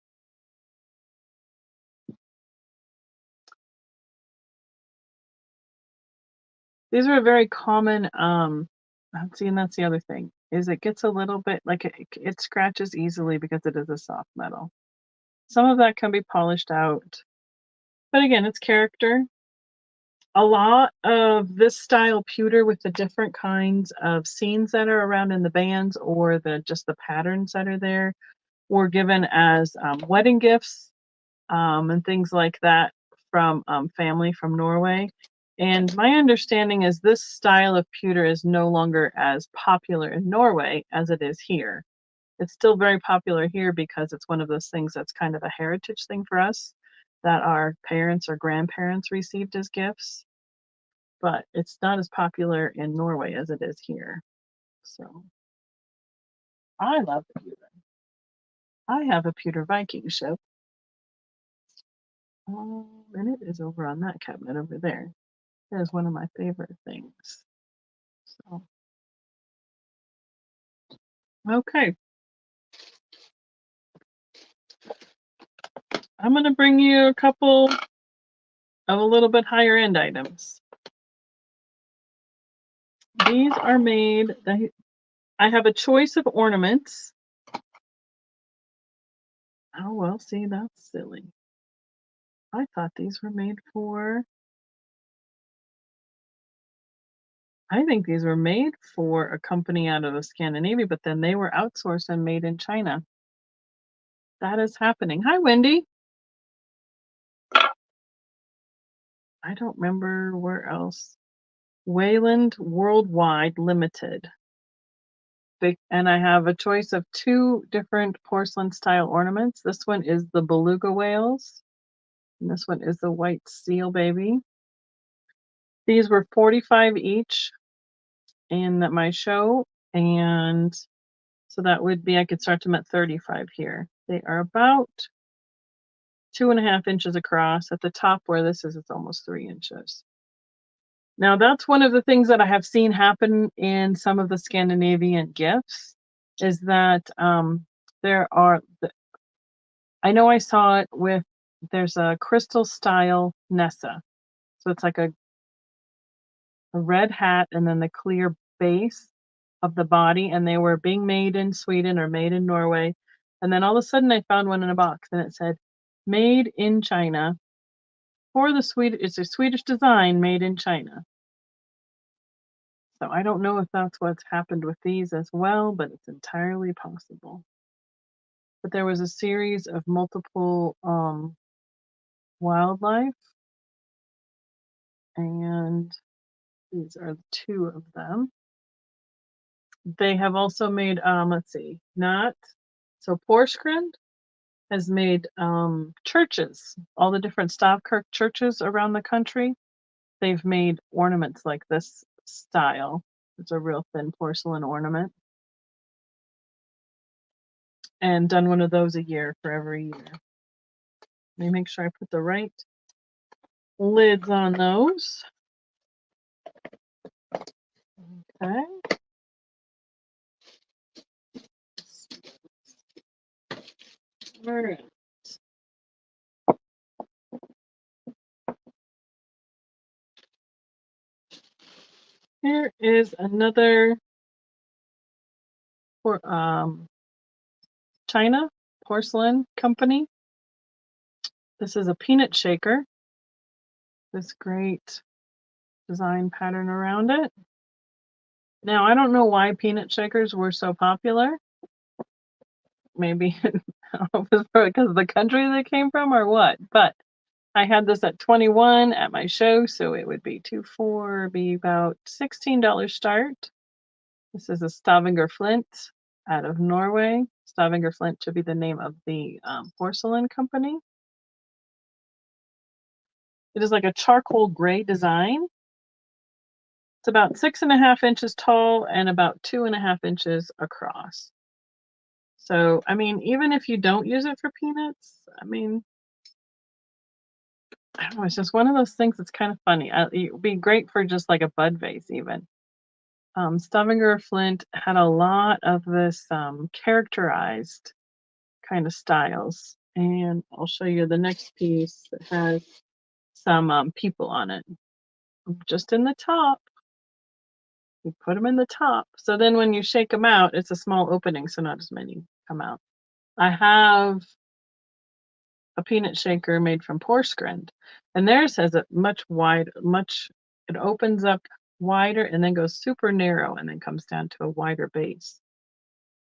these are a very common, see, and that's the other thing, is it gets a little bit, like it scratches easily because it is a soft metal. Some of that can be polished out, but again, it's character. A lot of this style pewter with the different kinds of scenes that are around in the bands, or just the patterns that are there, were given as wedding gifts and things like that from family from Norway. And my understanding is this style of pewter is no longer as popular in Norway as it is here. It's still very popular here because it's one of those things that's kind of a heritage thing for us that our parents or grandparents received as gifts. But it's not as popular in Norway as it is here. So I love the pewter. I have a pewter Viking ship. And it is over on that cabinet over there. That is one of my favorite things. So, okay. I'm going to bring you a couple of a little bit higher end items. These are made, I have a choice of ornaments. Oh, well, see, that's silly. I thought these were made for, I think these were made for a company out of Scandinavia, but then they were outsourced and made in China. That is happening. Hi, Wendy. I don't remember where else. Wayland Worldwide Limited. And I have a choice of 2 different porcelain style ornaments. This one is the beluga whales, and this one is the white seal baby. These were 45 each in my show, and so that would be, I could start them at 35 here. They are about 2.5 inches across. At the top where this is, it's almost 3 inches. Now that's one of the things that I have seen happen in some of the Scandinavian gifts is that there are I know I saw it with there's a crystal style Nessa. So it's like a red hat and then the clear base of the body, and they were being made in Sweden or made in Norway. And then all of a sudden I found one in a box and it said made in China for the Swedish, it's a Swedish design made in China. So I don't know if that's what's happened with these as well, but it's entirely possible. But there was a series of multiple wildlife, and these are two of them. They have also made, let's see, not so Porskrind has made churches, all the different Stavkirk churches around the country. They've made ornaments like this style. It's a real thin porcelain ornament. And done one of those a year for every year. Let me make sure I put the right lids on those. Okay. All right. Here is another for China porcelain company. This is a peanut shaker. This great design pattern around it. Now, I don't know why peanut shakers were so popular. Maybe it was because of the country they came from or what, but I had this at 21 at my show, so it would be 24, be about $16 start. This is a Stavanger Flint out of Norway. Stavanger Flint should be the name of the porcelain company. It is like a charcoal gray design. It's about 6.5 inches tall and about 2.5 inches across. So, I mean, even if you don't use it for peanuts, I mean, I don't know, it's just one of those things that's kind of funny. It would be great for just like a bud vase even. Stavanger Flint had a lot of this characterized kind of styles. And I'll show you the next piece that has some people on it. Just in the top. You put them in the top. So then when you shake them out, it's a small opening, so not as many come out. I have a peanut shaker made from Porskrind, and theirs has a much it opens up wider and then goes super narrow and then comes down to a wider base.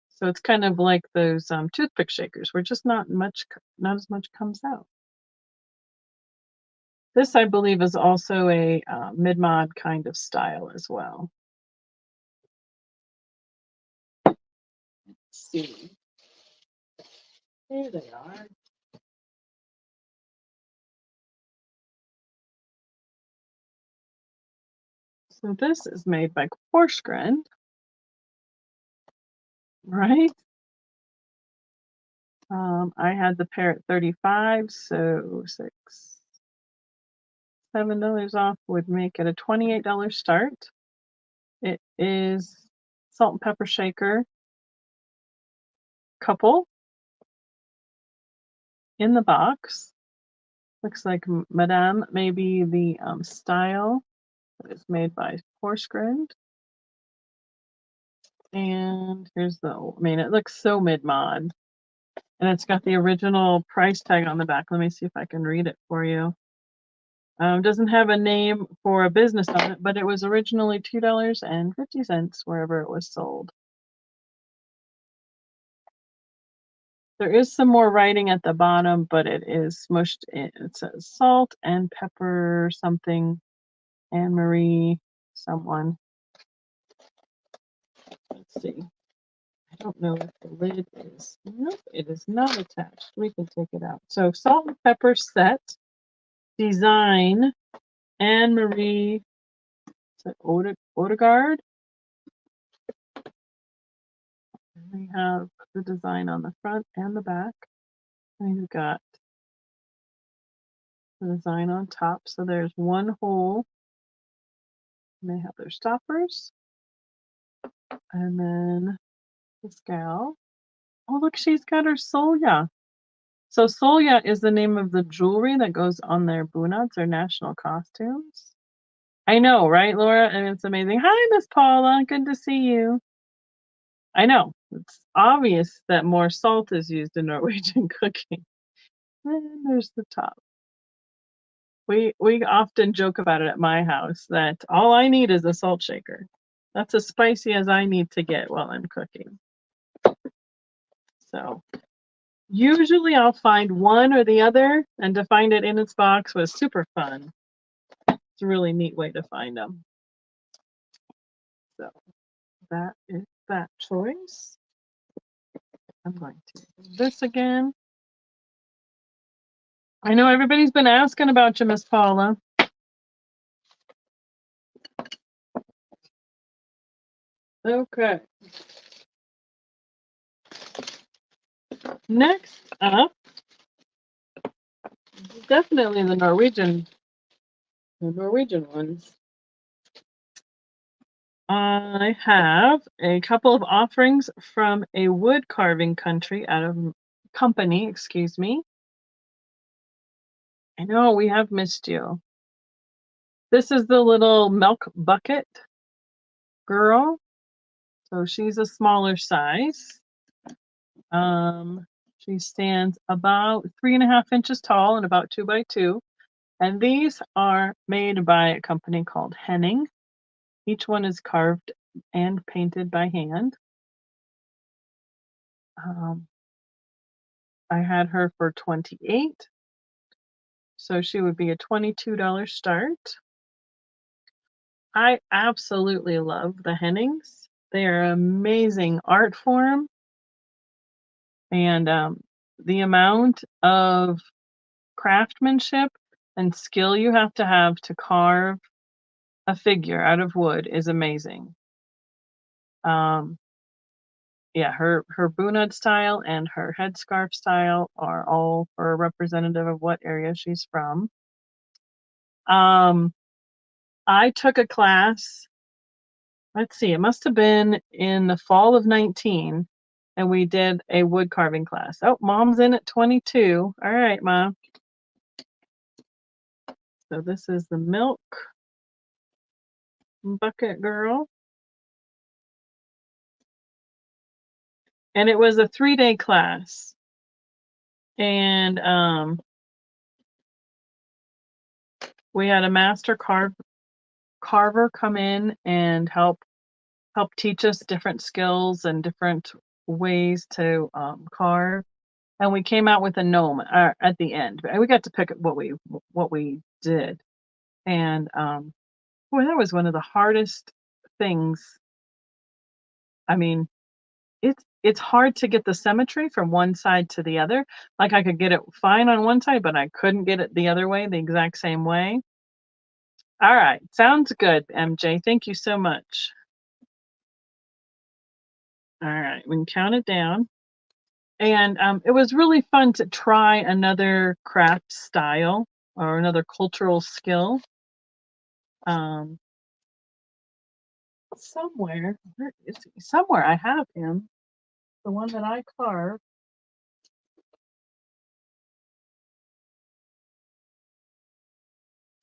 So it's kind of like those toothpick shakers where just not as much comes out. This, I believe, is also a mid-mod kind of style as well. Let's see. Here they are. So this is made by Porskrind, right? I had the pair at 35, so $7 off would make it a $28 start. It is salt and pepper shaker couple in the box. Looks like Madame, maybe the style that is made by Porskrind. And here's I mean, it looks so mid-mod. And it's got the original price tag on the back. Let me see if I can read it for you. Doesn't have a name for a business on it, but it was originally $2.50 wherever it was sold. There is some more writing at the bottom, but it is smushed in. It says salt and pepper something, Anne Marie someone. Let's see. I don't know if the lid is. Nope, it is not attached. We can take it out. So salt and pepper set, design, Anne Marie Odegaard. And we have the design on the front and the back. And we've got the design on top. So there's one hole And they have their stoppers. And then this gal. Oh, look, she's got her Solya. So Solya is the name of the jewelry that goes on their bunads, their national costumes. I know, right, Laura? And it's amazing. Hi, Miss Paula. Good to see you. I know. It's obvious that more salt is used in Norwegian cooking. And there's the top. We often joke about it at my house that all I need is a salt shaker. That's as spicy as I need to get while I'm cooking. So usually I'll find one or the other, and to find it in its box was super fun. It's a really neat way to find them. So that is that choice. I'm going to do this again. I know everybody's been asking about you, Miss Paula. Okay. Next up, definitely the Norwegian ones. I have a couple of offerings from a wood carving company, excuse me. I know we have missed you. This is the little milk bucket girl. So she's a smaller size. She stands about 3.5 inches tall and about 2 by 2. And these are made by a company called Henning. Each one is carved and painted by hand. I had her for $28. So she would be a $22 start. I absolutely love the Hennings. They are an amazing art form. And the amount of craftsmanship and skill you have to carve a figure out of wood is amazing. Yeah, her bunad style and her headscarf style are all for a representative of what area she's from. I took a class, let's see, it must have been in the fall of 19, and we did a wood carving class. Oh, Mom's in at 22. All right, Mom. So this is the milk bucket girl. And it was a 3-day class. And we had a master carver come in and help teach us different skills and different ways to carve. And we came out with a gnome at the end. We got to pick what we did. And boy, that was one of the hardest things. I mean, it's hard to get the symmetry from one side to the other. Like I could get it fine on one side, but I couldn't get it the other way, the exact same way. All right, sounds good, MJ. Thank you so much. All right, we can count it down. And it was really fun to try another craft style or another cultural skill. Somewhere, where is he? Somewhere I have him. The one that I carved.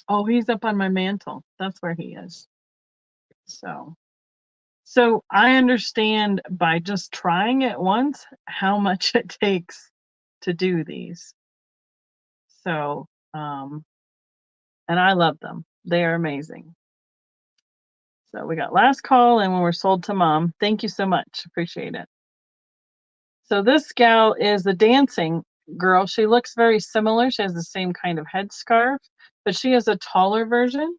Oh, he's up on my mantle. That's where he is. So I understand by just trying it once how much it takes to do these. So, and I love them. They are amazing. So we got last call and when we're sold to Mom. Thank you so much. Appreciate it. So this gal is the dancing girl. She looks very similar. She has the same kind of headscarf, but she is a taller version.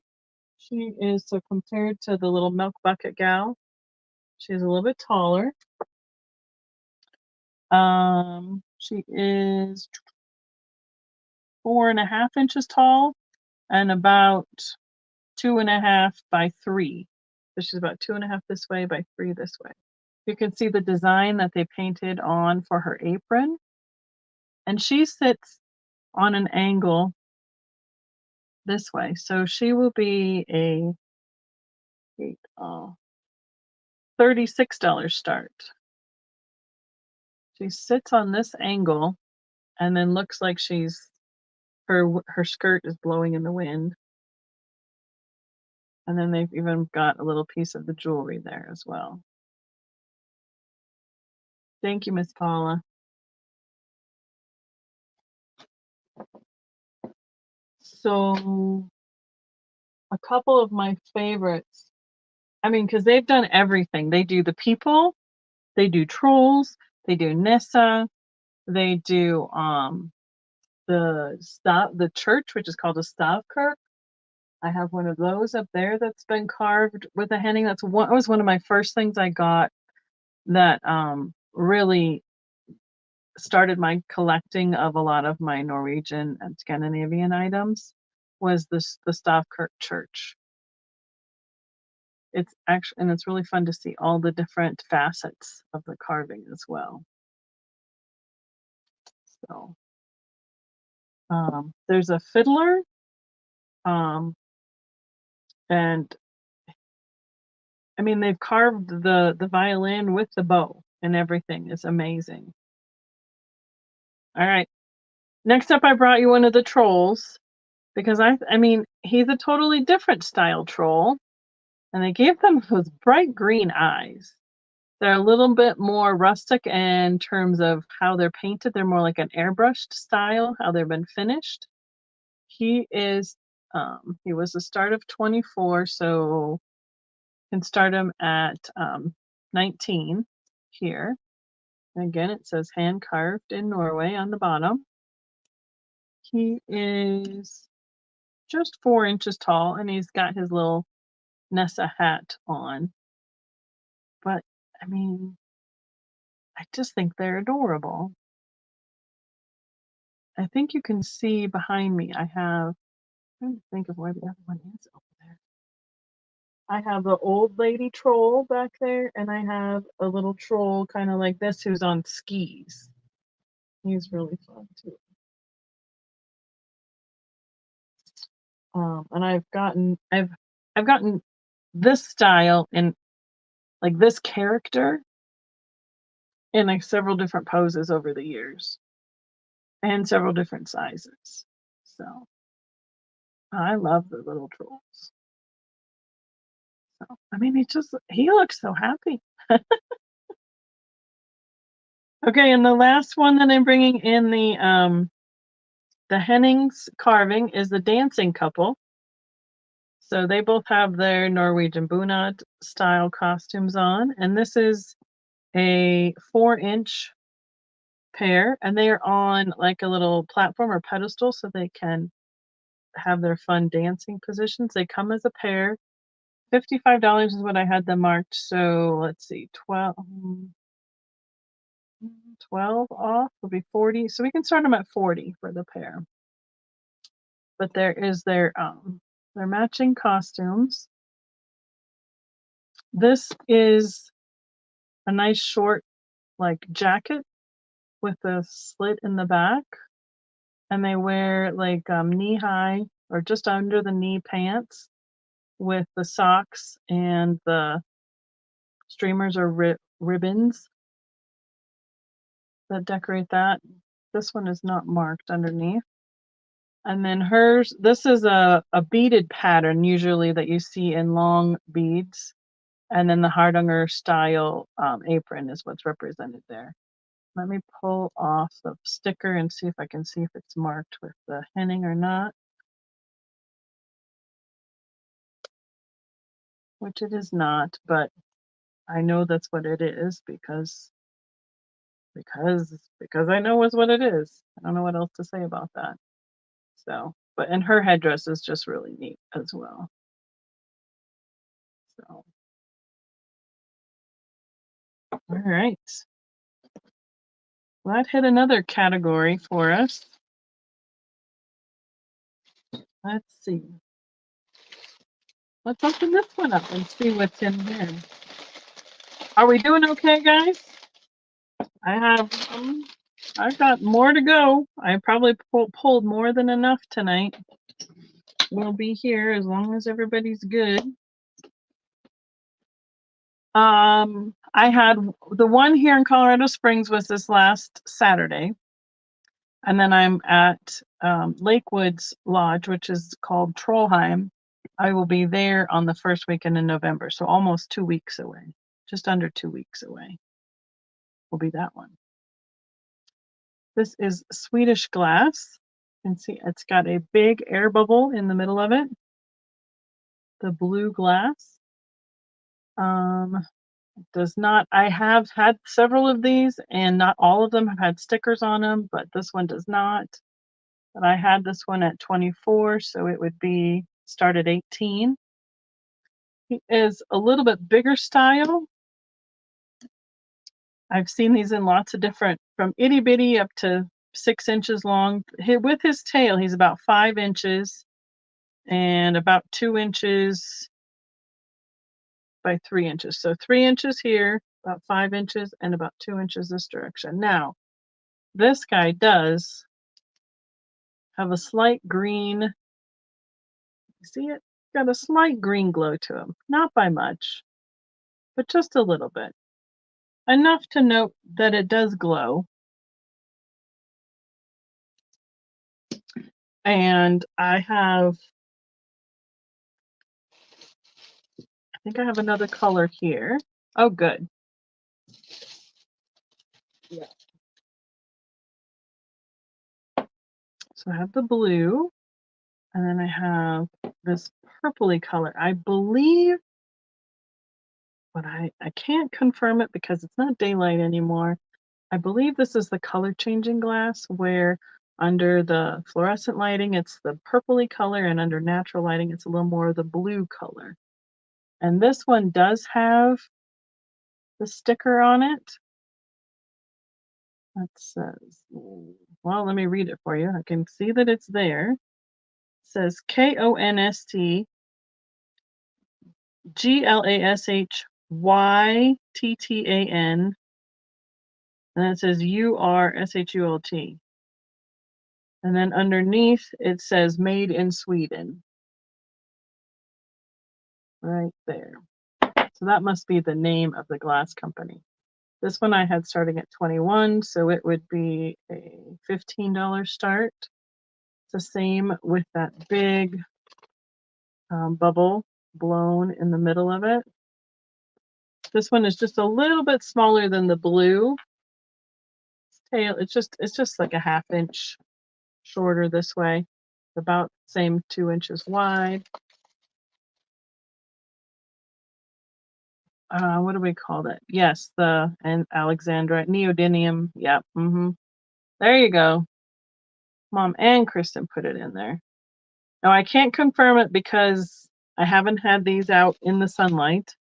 She is, so compared to the little milk bucket gal, she's a little bit taller. She is 4.5 inches tall and about 2.5 by 3. So she's about 2.5 this way by 3 this way. You can see the design that they painted on for her apron. And she sits on an angle this way. So she will be $36 start. She sits on this angle and then looks like her skirt is blowing in the wind. And then they've even got a little piece of the jewelry there as well. Thank you, Miss Paula. So a couple of my favorites, I mean, because they've done everything. They do the people, they do trolls, they do Nissa, they do the church, which is called a Stavkirk. I have one of those up there that's been carved with a henning. That was one of my first things I got that really started my collecting of a lot of my Norwegian and Scandinavian items, was the Stavkirk church. It's actually, and it's really fun to see all the different facets of the carving as well. So there's a fiddler, and I mean, they've carved the violin with the bow and everything. It's amazing. All right. Next up, I brought you one of the trolls because I mean, he's a totally different style troll, and they gave them those bright green eyes. They're a little bit more rustic in terms of how they're painted. They're more like an airbrushed style, how they've been finished. He was the start of 24, so you can start him at 19 here. And again, it says hand carved in Norway on the bottom. He is just 4 inches tall, and he's got his little Nessa hat on. But I mean, I just think they're adorable. I think you can see behind me, I'm trying to think of where the other one is over there. I have the old lady troll back there, and I have a little troll kind of like this who's on skis. He's really fun too. And I've gotten this style in like this character in like several different poses over the years and several different sizes. So I love the little trolls. So I mean, he looks so happy. Okay, and the last one that I'm bringing in the Hennings carving is the dancing couple. So they both have their Norwegian bunad style costumes on, and this is a 4-inch pair, and they are on like a little platform or pedestal so they can have their fun dancing positions. They come as a pair. $55 is what I had them marked. So let's see, 12 off will be 40. So we can start them at 40 for the pair. But there is their matching costumes. This is a nice short like jacket with a slit in the back, and they wear like knee-high or just under the knee pants with the socks, and the streamers or ribbons that decorate that. This one is not marked underneath. And then this is a beaded pattern usually that you see in long beads. And then the Hardanger style apron is what's represented there. Let me pull off the sticker and see if I can see if it's marked with the Henning or not. Which it is not, but I know that's what it is because I know it's what it is. I don't know what else to say about that. So, and her headdress is just really neat as well. So, all right. Well, that hit another category for us. Let's see. Let's open this one up and see what's in here. Are we doing okay, guys? I've got more to go. I probably pulled more than enough tonight. We'll be here as long as everybody's good. I had the one here in Colorado Springs was this last Saturday. And then I'm at Lakewoods Lodge, which is called Trollheim. I will be there on the first weekend in November. So almost 2 weeks away, just under 2 weeks away will be that one. This is Swedish glass. You can see it's got a big air bubble in the middle of it. The blue glass. Does not, I have had several of these and not all of them have had stickers on them, but this one does not. But I had this one at 24, so it would be start at 18. He is a little bit bigger style. I've seen these in lots of different, from itty bitty up to 6 inches long. With his tail, he's about 5 inches and about 2 inches by 3 inches. So 3 inches here, about 5 inches, and about 2 inches this direction. Now, this guy does have a slight green, see it? Got a slight green glow to him. Not by much, but just a little bit. Enough to note that it does glow. And I think I have another color here. Oh, good. Yeah. So I have the blue, and then I have this purpley color. I believe, but I can't confirm it because it's not daylight anymore. I believe this is the color changing glass where under the fluorescent lighting, it's the purpley color, and under natural lighting, it's a little more of the blue color. And this one does have the sticker on it. That says, well, let me read it for you. I can see that it's there. It says KONST GLASHYTTAN, and then it says URSHULT. And then underneath it says made in Sweden. Right there. So that must be the name of the glass company. This one I had starting at 21, so it would be a $15 start. It's the same with that big bubble blown in the middle of it. This one is just a little bit smaller than the blue. Tail, it's just like a 1/2 inch shorter this way. About the same 2 inches wide. What do we call that? Yes, and Alexandrite neodymium. Yep. There you go. Mom and Kristen put it in there. Now I can't confirm it because I haven't had these out in the sunlight,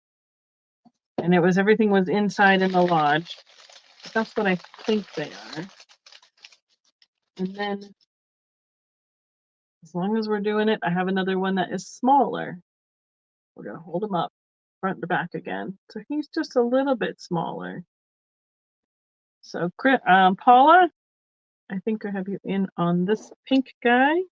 and everything was inside in the lodge. But that's what I think they are. And then, as long as we're doing it, I have another one that is smaller. We're gonna hold him up, front to back again. So he's just a little bit smaller. So, Paula, I think I have you in on this pink guy.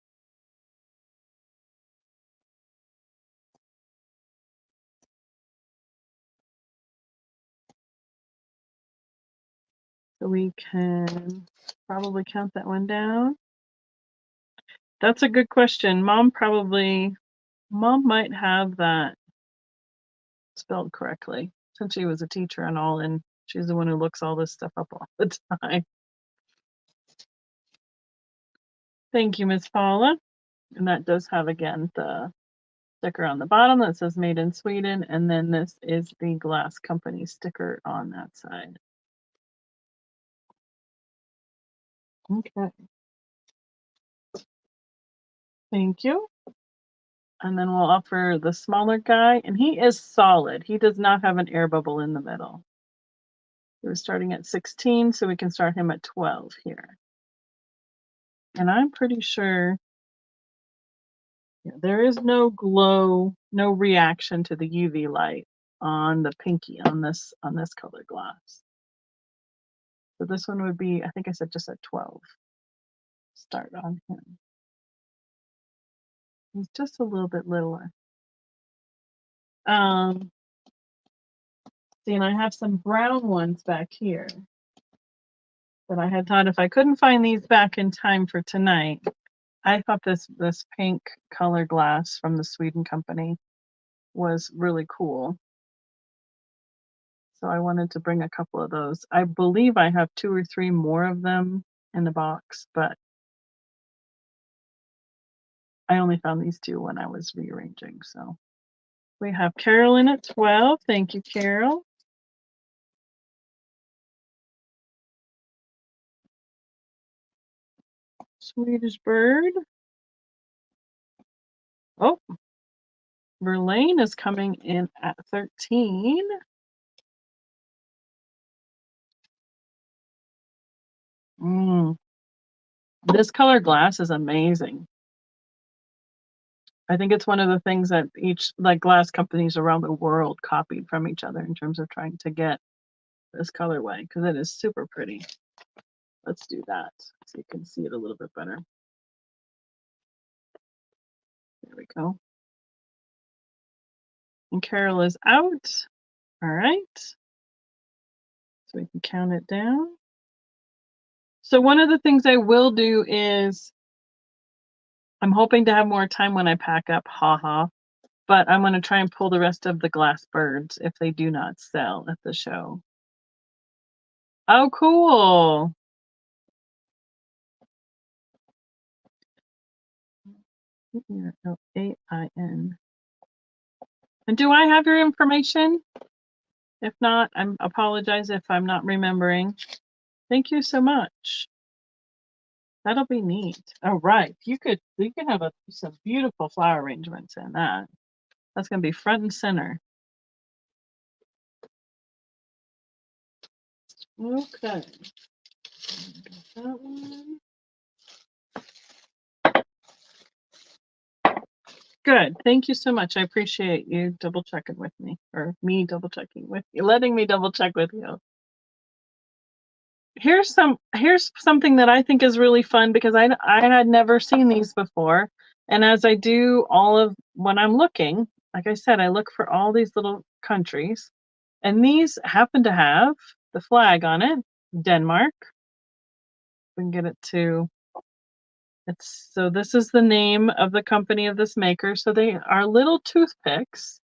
So we can probably count that one down. That's a good question. Mom might have that spelled correctly since she was a teacher and all, and she's the one who looks all this stuff up all the time. Thank you, Miss Paula. And that does have, again, the sticker on the bottom that says made in Sweden, and then this is the glass company sticker on that side. Okay. Thank you. And then we'll offer the smaller guy, and he is solid. He does not have an air bubble in the middle. He was starting at 16, so we can start him at 12 here. And I'm pretty sure there is no glow, no reaction to the UV light on the pinky on this color glass. So this one would be, I think I said just at 12. Start on him. He's just a little bit littler. See, and I have some brown ones back here. But I had thought if I couldn't find these back in time for tonight, I thought this pink color glass from the Sweden company was really cool. So I wanted to bring a couple of those. I believe I have 2 or 3 more of them in the box, but I only found these 2 when I was rearranging. So we have Carol in at 12. Thank you, Carol. Swedish bird. Oh, Verlaine is coming in at 13. This color glass is amazing. I think it's one of the things that glass companies around the world copied from each other in terms of trying to get this colorway, because it is super pretty. Let's do that so you can see it a little bit better. There we go. And Carol is out. All right. So we can count it down. So one of the things I will do is I'm hoping to have more time when I pack up, haha. But I'm going to try and pull the rest of the glass birds if they do not sell at the show. Oh, cool. Ain. And do I have your information? If not, I apologize if I'm not remembering. Thank you so much. That'll be neat. All right, you can have some beautiful flower arrangements in that. That's going to be front and center. Okay. That one. Good. Thank you so much. I appreciate you double checking with me, or me double checking with you, letting me double check with you. Here's something that I think is really fun because I had never seen these before. And as I do all of when I'm looking, like I said, I look for all these little countries, and these happen to have the flag on it, Denmark. We can get it to so this is the name of the company of this maker. So they are little toothpicks,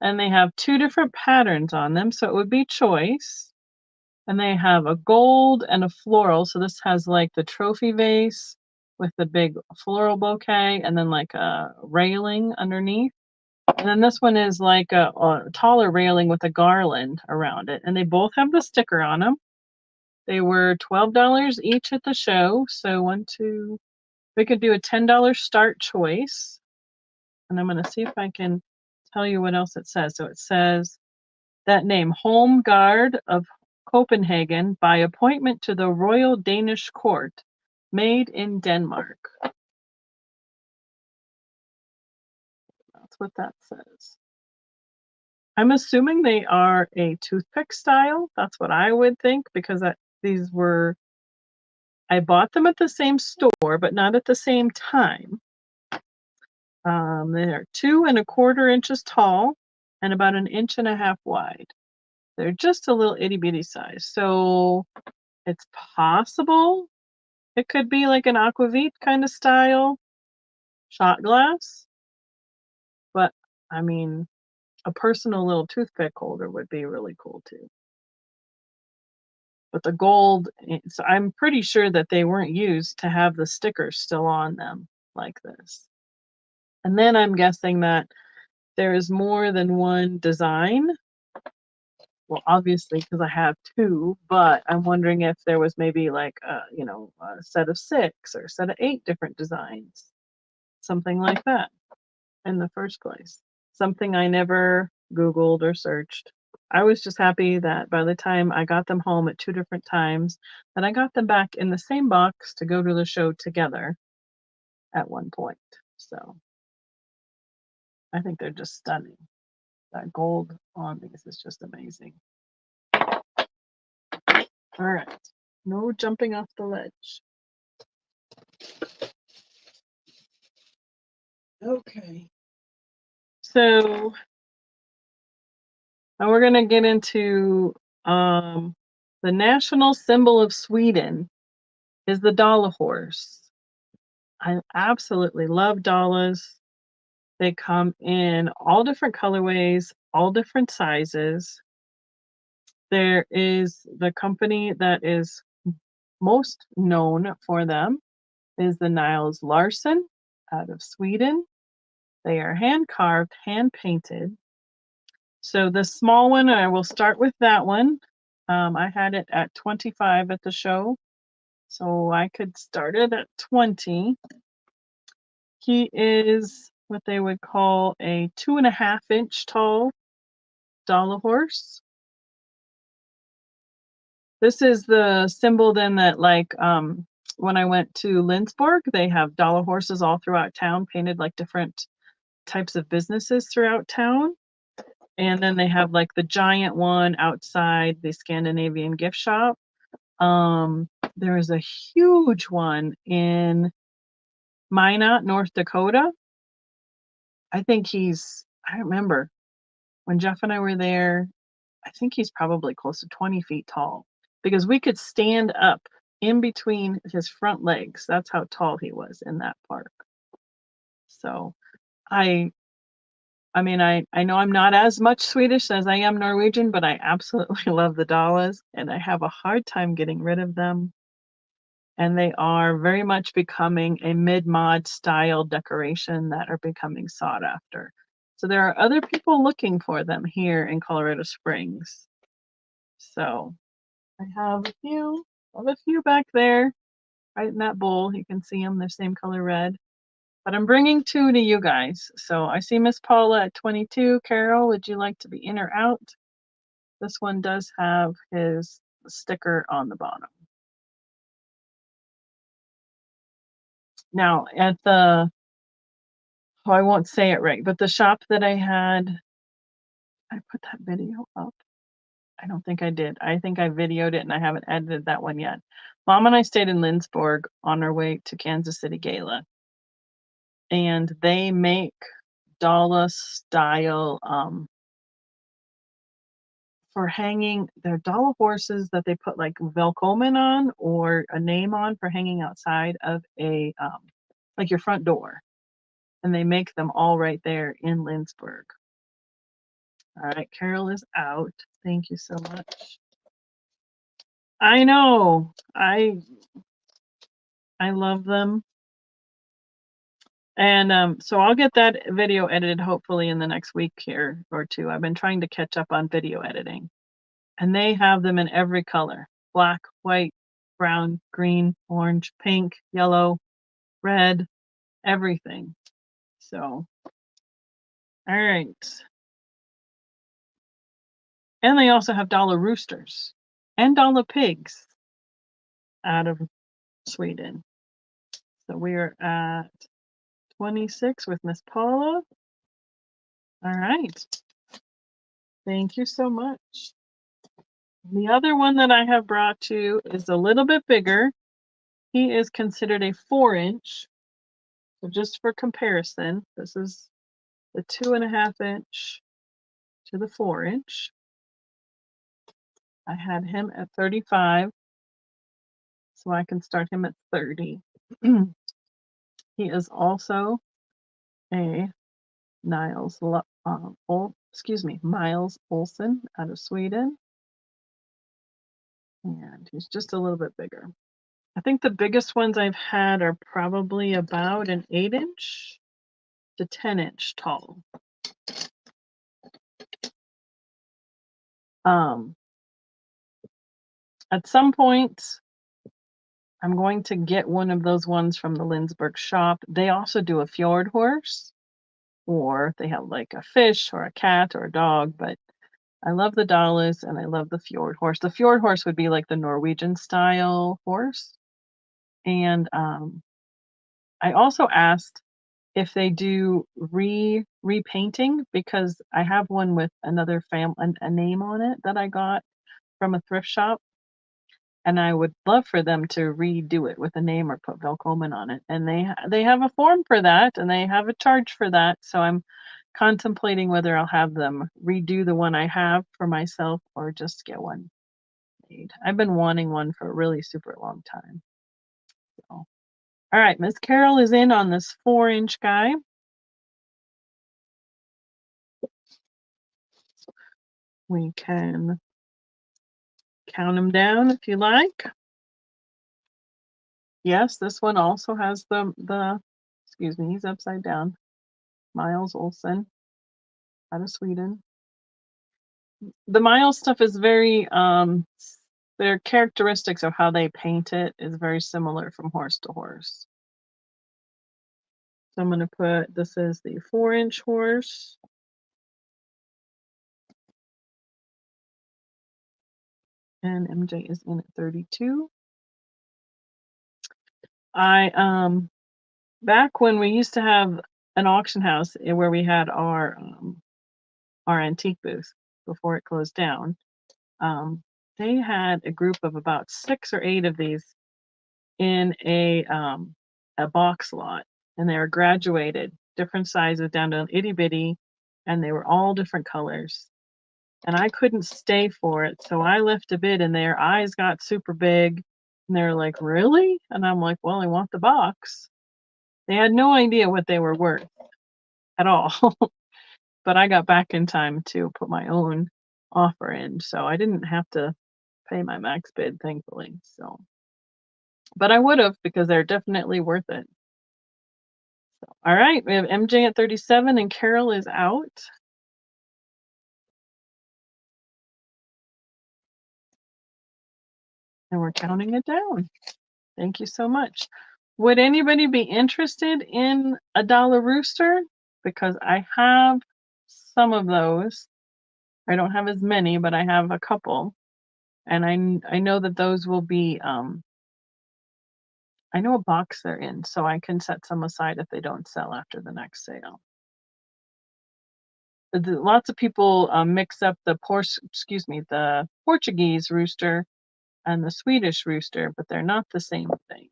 and they have 2 different patterns on them. So it would be choice. And they have a gold and a floral. So this has like the trophy vase with the big floral bouquet and then like a railing underneath. And then this one is like a taller railing with a garland around it. And they both have the sticker on them. They were $12 each at the show. So we could do a $10 start choice. And I'm going to see if I can tell you what else it says. So it says that name, Home Guard of Copenhagen, by appointment to the Royal Danish Court, made in Denmark. That's what that says. I'm assuming they are a toothpick style. That's what I would think, because I bought them at the same store, but not at the same time. They are 2 1/4 inches tall and about 1.5 inches wide. They're just a little itty bitty size. So it's possible it could be like an aquavit kind of style shot glass. But I mean, a personal little toothpick holder would be really cool too. But the gold, so I'm pretty sure that they weren't used to have the stickers still on them like this. And then I'm guessing that there is more than one design. Well, obviously, because I have 2, but I'm wondering if there was maybe like a set of 6 or a set of 8 different designs, something like that in the first place. Something I never Googled or searched. I was just happy that by the time I got them home at 2 different times, that I got them back in the same box to go to the show together at one point. So I think they're just stunning. That gold on these is just amazing. All right, no jumping off the ledge. Okay. So And we're gonna get into the national symbol of Sweden is the Dala horse. I absolutely love Dalas. They come in all different colorways, all different sizes. There is the company that is most known for them is the Niles Larson out of Sweden. They are hand carved, hand painted. So the small one, I will start with that one. I had it at 25 at the show, so I could start it at 20. He is what they would call a 2.5-inch tall Dala horse. This is the symbol then that when I went to Lindsborg, they have Dala horses all throughout town painted like different types of businesses throughout town. And then they have like the giant one outside the Scandinavian gift shop. There is a huge one in Minot, North Dakota. I remember when Jeff and I were there, I think he's probably close to 20 feet tall because we could stand up in between his front legs. That's how tall he was in that park. So I mean, I know I'm not as much Swedish as I am Norwegian, but I absolutely love the Dalas, and I have a hard time getting rid of them. And they are very much becoming a mid-mod style decoration that are becoming sought after. So there are other people looking for them here in Colorado Springs. So I have a few back there, right in that bowl. You can see them, they're same color red. But I'm bringing 2 to you guys. So I see Miss Paula at 22. Carol, would you like to be in or out? This one does have his sticker on the bottom. Now, I won't say it right, but the shop that I had, I put that video up. I don't think I did. I think I videoed it and I haven't edited that one yet. Mom and I stayed in Lindsborg on our way to Kansas City Gala. And they make Dala style for hanging their Dala horses that they put like Velkomen on or a name on for hanging outside of a like your front door. And they make them all right there in Lindsborg. All right, Carol is out. Thank you so much. I know. I love them. And so I'll get that video edited hopefully in the next week here or two. I've been trying to catch up on video editing. And they have them in every color: black, white, brown, green, orange, pink, yellow, red, everything. So, all right. And they also have Dala roosters and Dala pigs out of Sweden. So we are at 26 with Miss Paula. All right. Thank you so much. The other one that I have brought to you is a little bit bigger. He is considered a 4-inch. So just for comparison, this is the 2.5-inch to the 4-inch. I had him at 35, so I can start him at 30. He is also a Miles Olsen out of Sweden. And he's just a little bit bigger. I think the biggest ones I've had are probably about an 8-inch to 10-inch tall. At some point, I'm going to get one of those ones from the Lindsborg shop. They also do a fjord horse, or they have like a fish or a cat or a dog, but I love the Dalas and I love the fjord horse. The fjord horse would be like the Norwegian style horse. And I also asked if they do repainting because I have one with another a name on it that I got from a thrift shop. And I would love for them to redo it with a name or put Velkomen on it. And they have a form for that and they have a charge for that. So I'm contemplating whether I'll have them redo the one I have for myself or just get one made. I've been wanting one for a really super long time. So. All right, Miss Carol is in on this 4-inch guy. We can count them down if you like. Yes, this one also has the excuse me, he's upside down. Miles Olsen out of Sweden. The Miles stuff is very their characteristics of how they paint it is very similar from horse to horse. So I'm going to put, this is the 4-inch horse. And MJ is in at 32. Back when we used to have an auction house where we had our antique booth before it closed down, they had a group of about 6 or 8 of these in a box lot, and they were graduated, different sizes down to an itty bitty, and they were all different colors. And I couldn't stay for it, so I left a bid, and their eyes got super big, and they're like, "Really?" And I'm like, "Well, I want the box." They had no idea what they were worth at all. But I got back in time to put my own offer in, so I didn't have to pay my max bid, thankfully. So, but I would have, because they're definitely worth it. So, all right, we have MJ at 37 and Carol is out. And we're counting it down. Thank you so much. Would anybody be interested in a dollar rooster? Because I have some of those. I don't have as many, but I have a couple. And I know that those will be, I know a box they're in, so I can set some aside if they don't sell after the next sale. Lots of people mix up the Portuguese rooster and the Swedish rooster, but they're not the same thing.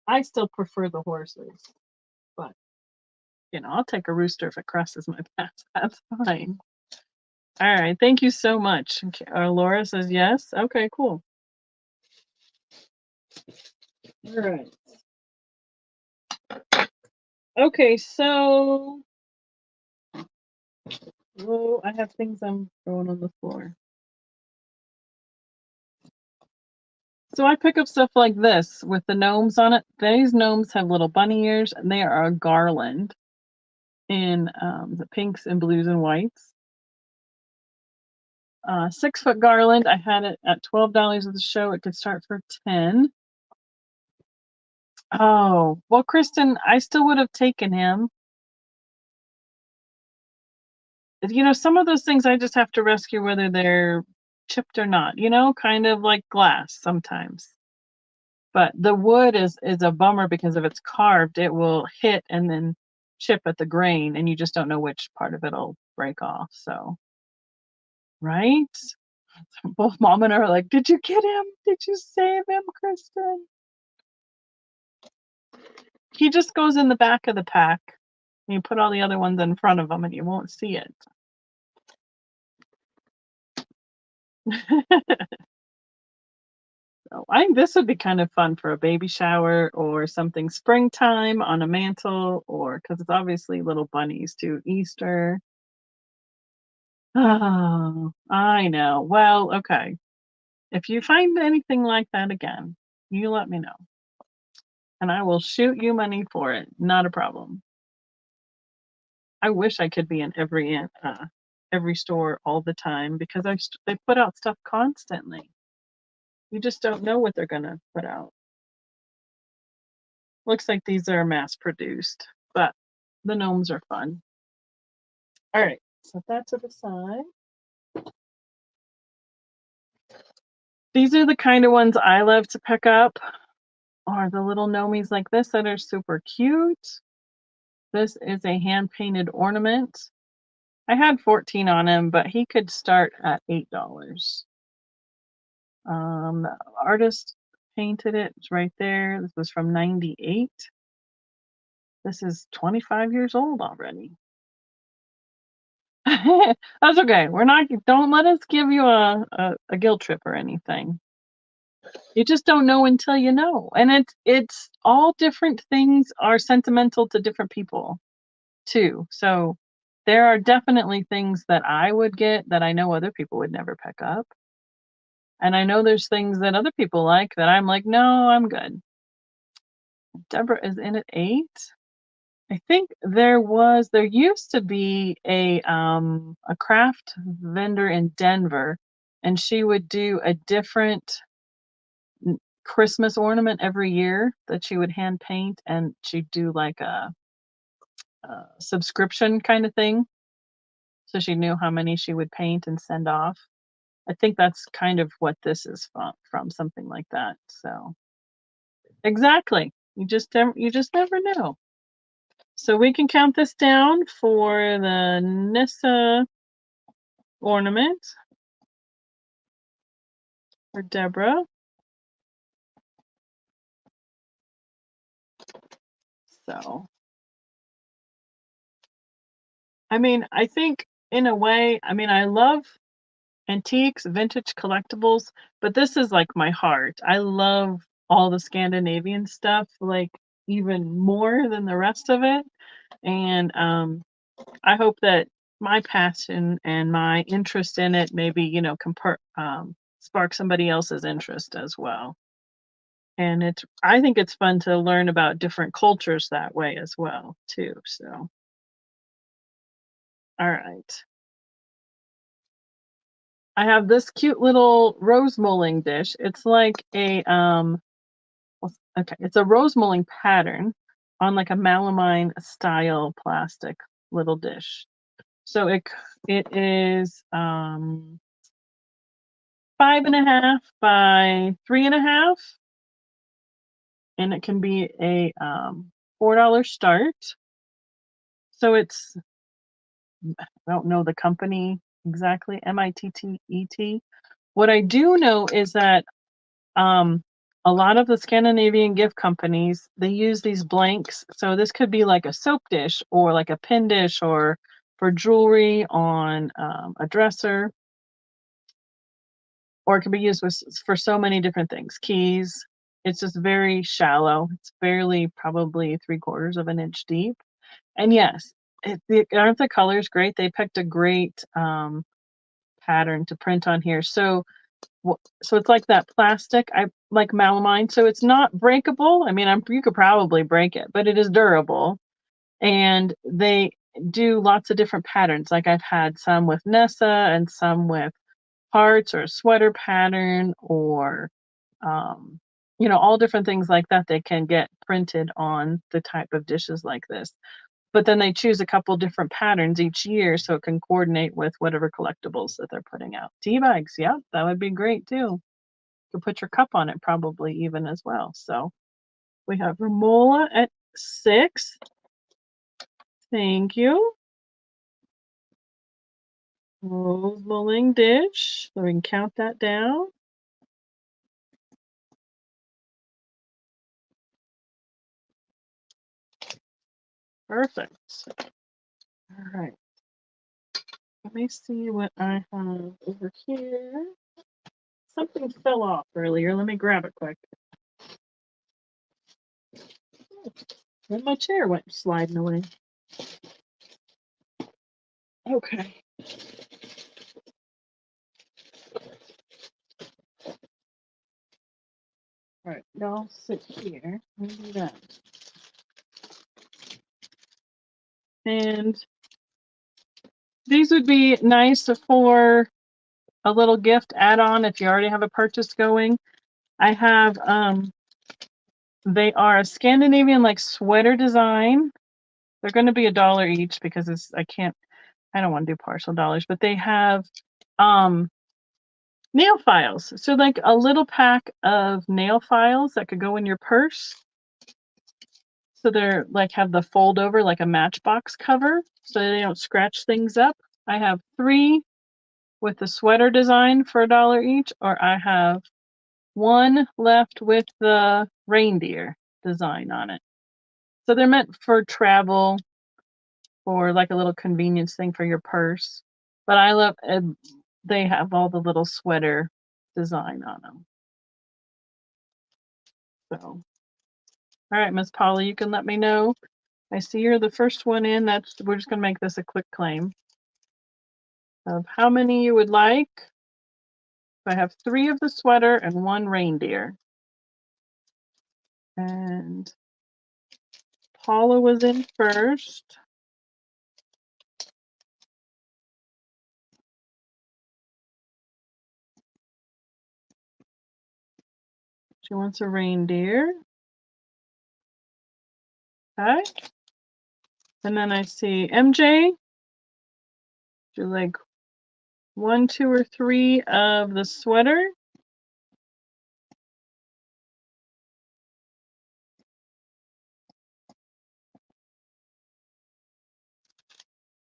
I still prefer the horses, but I'll take a rooster if it crosses my path. That's fine. All right, thank you so much. Okay, Laura says yes. Okay, cool. All right. Okay, so I have things I'm throwing on the floor. So I pick up stuff like this with the gnomes on it. These gnomes have little bunny ears, and they are a garland in the pinks and blues and whites. 6-foot garland. I had it at $12 at the show. It could start for 10. Oh, well, Kristen, I still would have taken him. Some of those things I just have to rescue whether they're chipped or not, kind of like glass sometimes. But the wood is a bummer because if it's carved, it will hit and then chip at the grain, and you just don't know which part of it'll break off. So, right? Both mom and I are like, "Did you get him? Did you save him, Kristen?" He just goes in the back of the pack. And you put all the other ones in front of him, and you won't see it. So I think this would be kind of fun for a baby shower or something springtime on a mantle, or because it's obviously little bunnies too. Easter. Oh, I know. Well, okay. If you find anything like that again, you let me know. And I will shoot you money for it. Not a problem. I wish I could be in every store all the time, because they put out stuff constantly. You just don't know what they're gonna put out. Looks like these are mass produced, but the gnomes are fun. All right, set that to the side. These are the kind of ones I love to pick up, are the little gnomies like this that are super cute. This is a hand-painted ornament. I had 14 on him, but he could start at $8. The artist painted it. It's right there. This was from '98. This is 25 years old already. That's okay. We're not. Don't let us give you a guilt trip or anything. You just don't know until you know, and it's all different things are sentimental to different people too. So there are definitely things that I would get that I know other people would never pick up, and I know there's things that other people like that I'm like, no, I'm good. Deborah is in at 8. I think there used to be a craft vendor in Denver, and she would do a different Christmas ornament every year that she would hand paint, and she'd do like a subscription kind of thing, so she knew how many she would paint and send off. I think that's kind of what this is from something like that. So exactly, you just never know. So we can count this down for the Nissa ornament for Deborah. So, I mean, I think in a way, I mean, I love antiques, vintage collectibles, but this is like my heart. I love all the Scandinavian stuff, like even more than the rest of it. And I hope that my passion and my interest in it maybe, spark somebody else's interest as well. And I think it's fun to learn about different cultures that way as well, too. So, all right. I have this cute little rose mulling dish. It's like okay, it's a rose mulling pattern on like a melamine style plastic little dish. So it is 5.5 by 3.5, and it can be a $4 start. So I don't know the company exactly, Mittet. What I do know is that um, a lot of the Scandinavian gift companies, they use these blanks. So this could be like a soap dish or like a pin dish or for jewelry on a dresser, or it can be used for so many different things. Keys. It's just very shallow. It's barely probably 3/4 of an inch deep. And yes, aren't the colors great? They picked a great pattern to print on here. So it's like that plastic, I like melamine, so it's not breakable. I mean, you could probably break it, but it is durable. And they do lots of different patterns. Like I've had some with Nessa and some with hearts or a sweater pattern or um, all different things like that. They can get printed on the type of dishes like this. But then they choose a couple different patterns each year so it can coordinate with whatever collectibles that they're putting out. Tea bags, yeah, that would be great too. You could put your cup on it probably even as well. So we have Romola at 6. Thank you. Rose mulling dish. So we can count that down. Perfect. All right. Let me see what I have over here. Something fell off earlier. Let me grab it quick. Then my chair went sliding away. Okay. All right, y'all sit here. Let me do that. And these would be nice for a little gift add-on if you already have a purchase going. I have they are a Scandinavian like sweater design. They're going to be $1 each because I don't want to do partial dollars, but they have nail files. So like a little pack of nail files that could go in your purse. So they're like have the fold over like a matchbox cover so they don't scratch things up. I have 3 with the sweater design for $1 each, or I have 1 left with the reindeer design on it. So they're meant for travel. for like a little convenience thing for your purse. But I love they have all the little sweater design on them. So, all right, Miss Polly, you can let me know. I see you're the first one in. We're just gonna make this a quick claim of how many you would like. I have 3 of the sweater and 1 reindeer. And Paula was in first. She wants a reindeer. Okay. And then I see MJ. Do like 1, 2, or 3 of the sweater.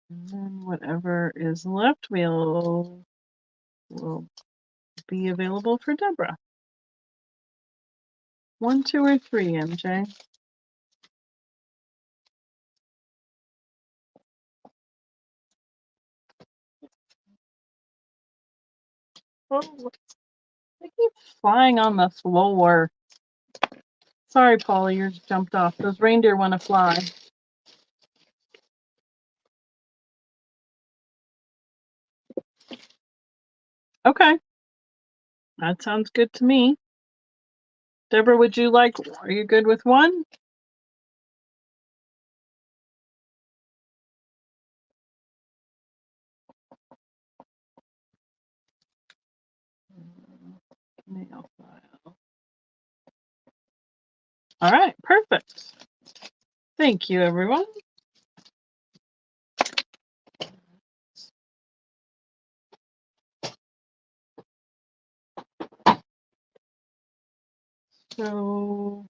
And then whatever is left will be available for Deborah. 1, 2, or 3, MJ. Oh, they keep flying on the floor. Sorry, Paula, you jumped off. Those reindeer want to fly. Okay. That sounds good to me. Deborah, are you good with 1? Mail file. All right, perfect. Thank you, everyone. So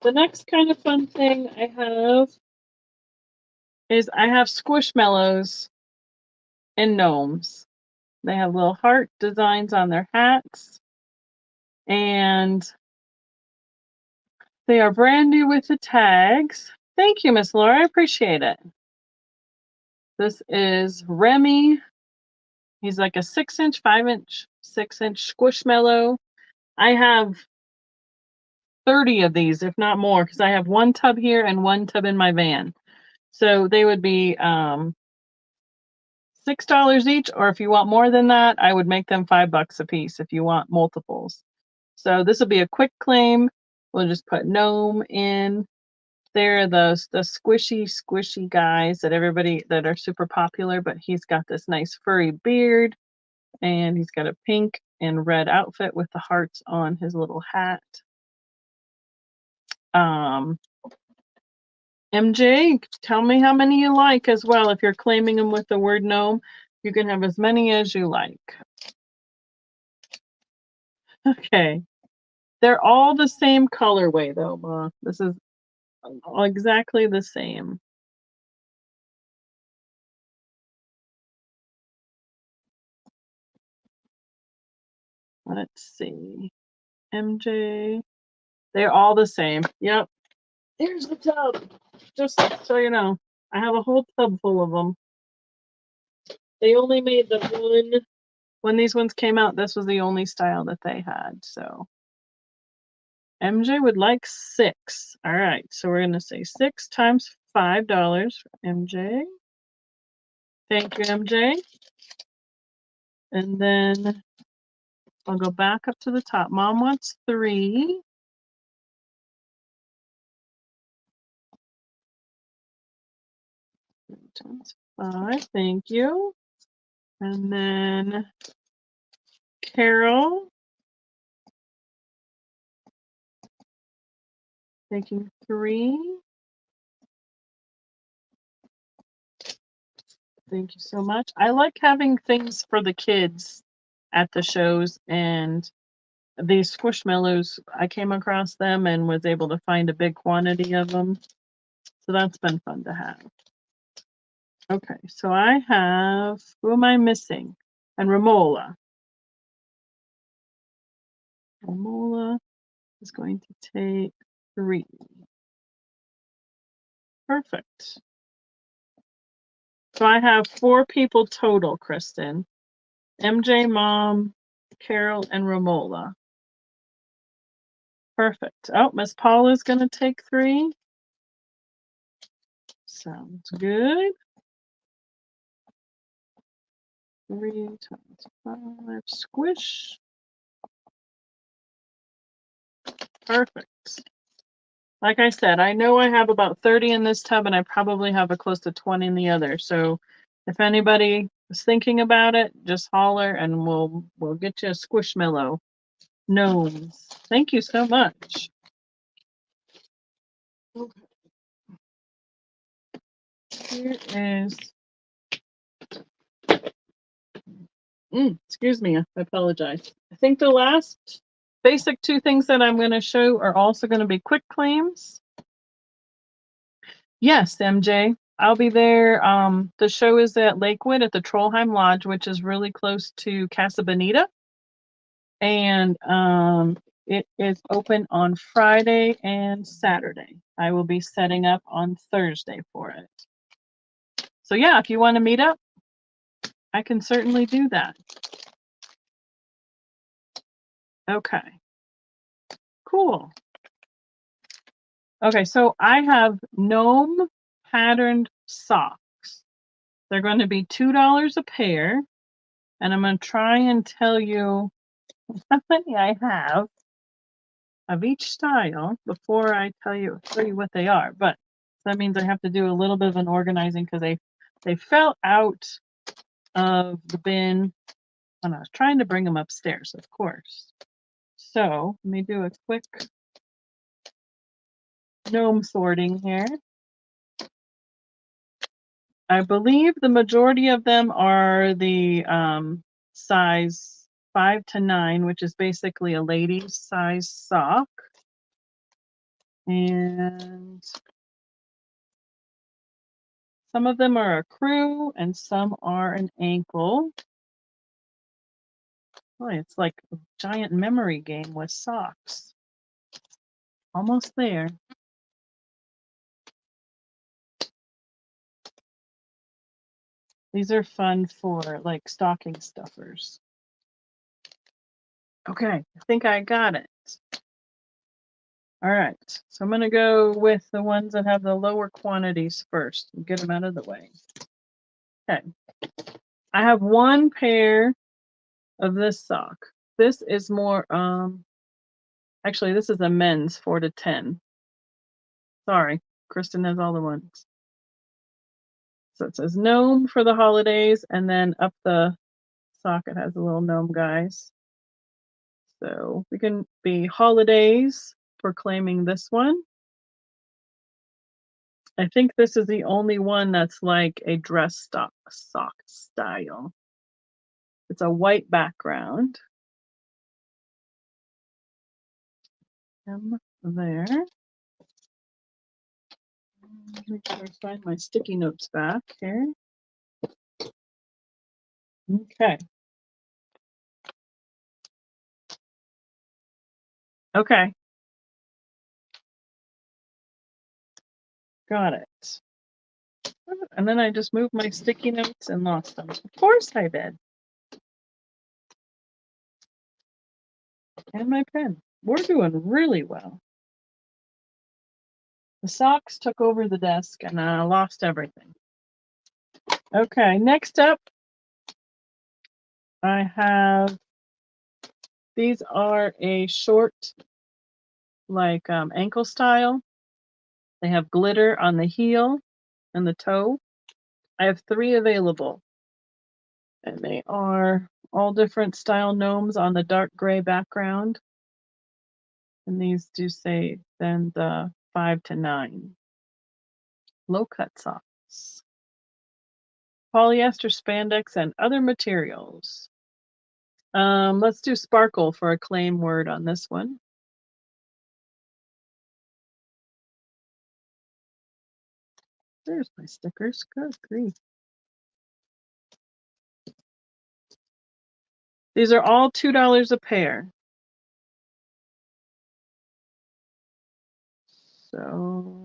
the next kind of fun thing I have is I have squishmallows and gnomes. They have little heart designs on their hats. And they are brand new with the tags. Thank you, Miss Laura. I appreciate it. This is Remy. He's like a 6-inch, 5-inch, 6-inch squishmallow. I have 30 of these, if not more, because I have 1 tub here and 1 tub in my van. So they would be $6 each, or if you want more than that, I would make them $5 a piece if you want multiples. So this will be a quick claim. We'll just put gnome in. They're the squishy guys that are super popular, but he's got this nice furry beard and he's got a pink and red outfit with the hearts on his little hat. MJ, tell me how many you like as well. If you're claiming them with the word gnome, you can have as many as you like. Okay. They're all the same colorway though, Ma. This is exactly the same. Let's see. MJ. They're all the same. Yep. Here's the tub. Just so you know, I have a whole tub full of them. They only made the one, when these ones came out, this was the only style that they had. So MJ would like 6. All right. So we're going to say 6 times $5 for MJ. Thank you, MJ. And then I'll go back up to the top. Mom wants 3. Times 5. Thank you. And then Carol taking 3. Thank you so much. I like having things for the kids at the shows, and these squishmallows, I came across them and was able to find a big quantity of them. So that's been fun to have. Okay, so I have, who am I missing? And Romola. Romola is going to take 3. Perfect. So I have 4 people total, Kristen. MJ, Mom, Carol, and Romola. Perfect. Oh, Miss Paula's going to take 3. Sounds good. 3 times 5. Squish. Perfect. Like I said, I know I have about 30 in this tub, and I probably have a close to 20 in the other. So if anybody is thinking about it, just holler, and we'll get you a squishmallow. Gnomes. Thank you so much. Okay. Here is. Excuse me, I apologize. I think the last basic 2 things that I'm going to show are also going to be quick claims. Yes, MJ. I'll be there. The show is at Lakewood at the Trollheim Lodge, which is really close to Casa Bonita. And it is open on Friday and Saturday. I will be setting up on Thursday for it. So yeah, if you want to meet up, I can certainly do that. Okay. Cool. Okay, so I have gnome patterned socks. They're going to be $2 a pair, and I'm going to try and tell you how many I have of each style before I tell you what they are. But that means I have to do a little bit of an organizing because they fell out of the bin when I was trying to bring them upstairs, of course. So let me do a quick gnome sorting here. I believe the majority of them are the size 5 to 9, which is basically a lady's size sock. And some of them are a crew and some are an ankle. Boy, it's like a giant memory game with socks. Almost there. These are fun for like stocking stuffers. Okay, I think I got it. All right, so I'm going to go with the ones that have the lower quantities first and get them out of the way. Okay, I have 1 pair of this sock. This is more, actually, this is a men's 4 to 10. Sorry, Kristen has all the ones. So it says gnome for the holidays, and then up the sock it has the little gnome guys. So we can be holidays for claiming this one. I think this is the only one that's like a dress sock style. It's a white background. There. Make sure I find my sticky notes back here. Okay. Okay. Got it. And then I just moved my sticky notes and lost them. Of course I did. And my pen. We're doing really well. The socks took over the desk and I lost everything. Okay, next up, I have, these are a short, like ankle style. They have glitter on the heel and the toe. I have 3 available. And they are all different style gnomes on the dark gray background. And these do say then the 5 to 9. Low cut socks. Polyester, spandex, and other materials. Let's do sparkle for a claim word on this one. There's my stickers. Good grief. These are all $2 a pair. So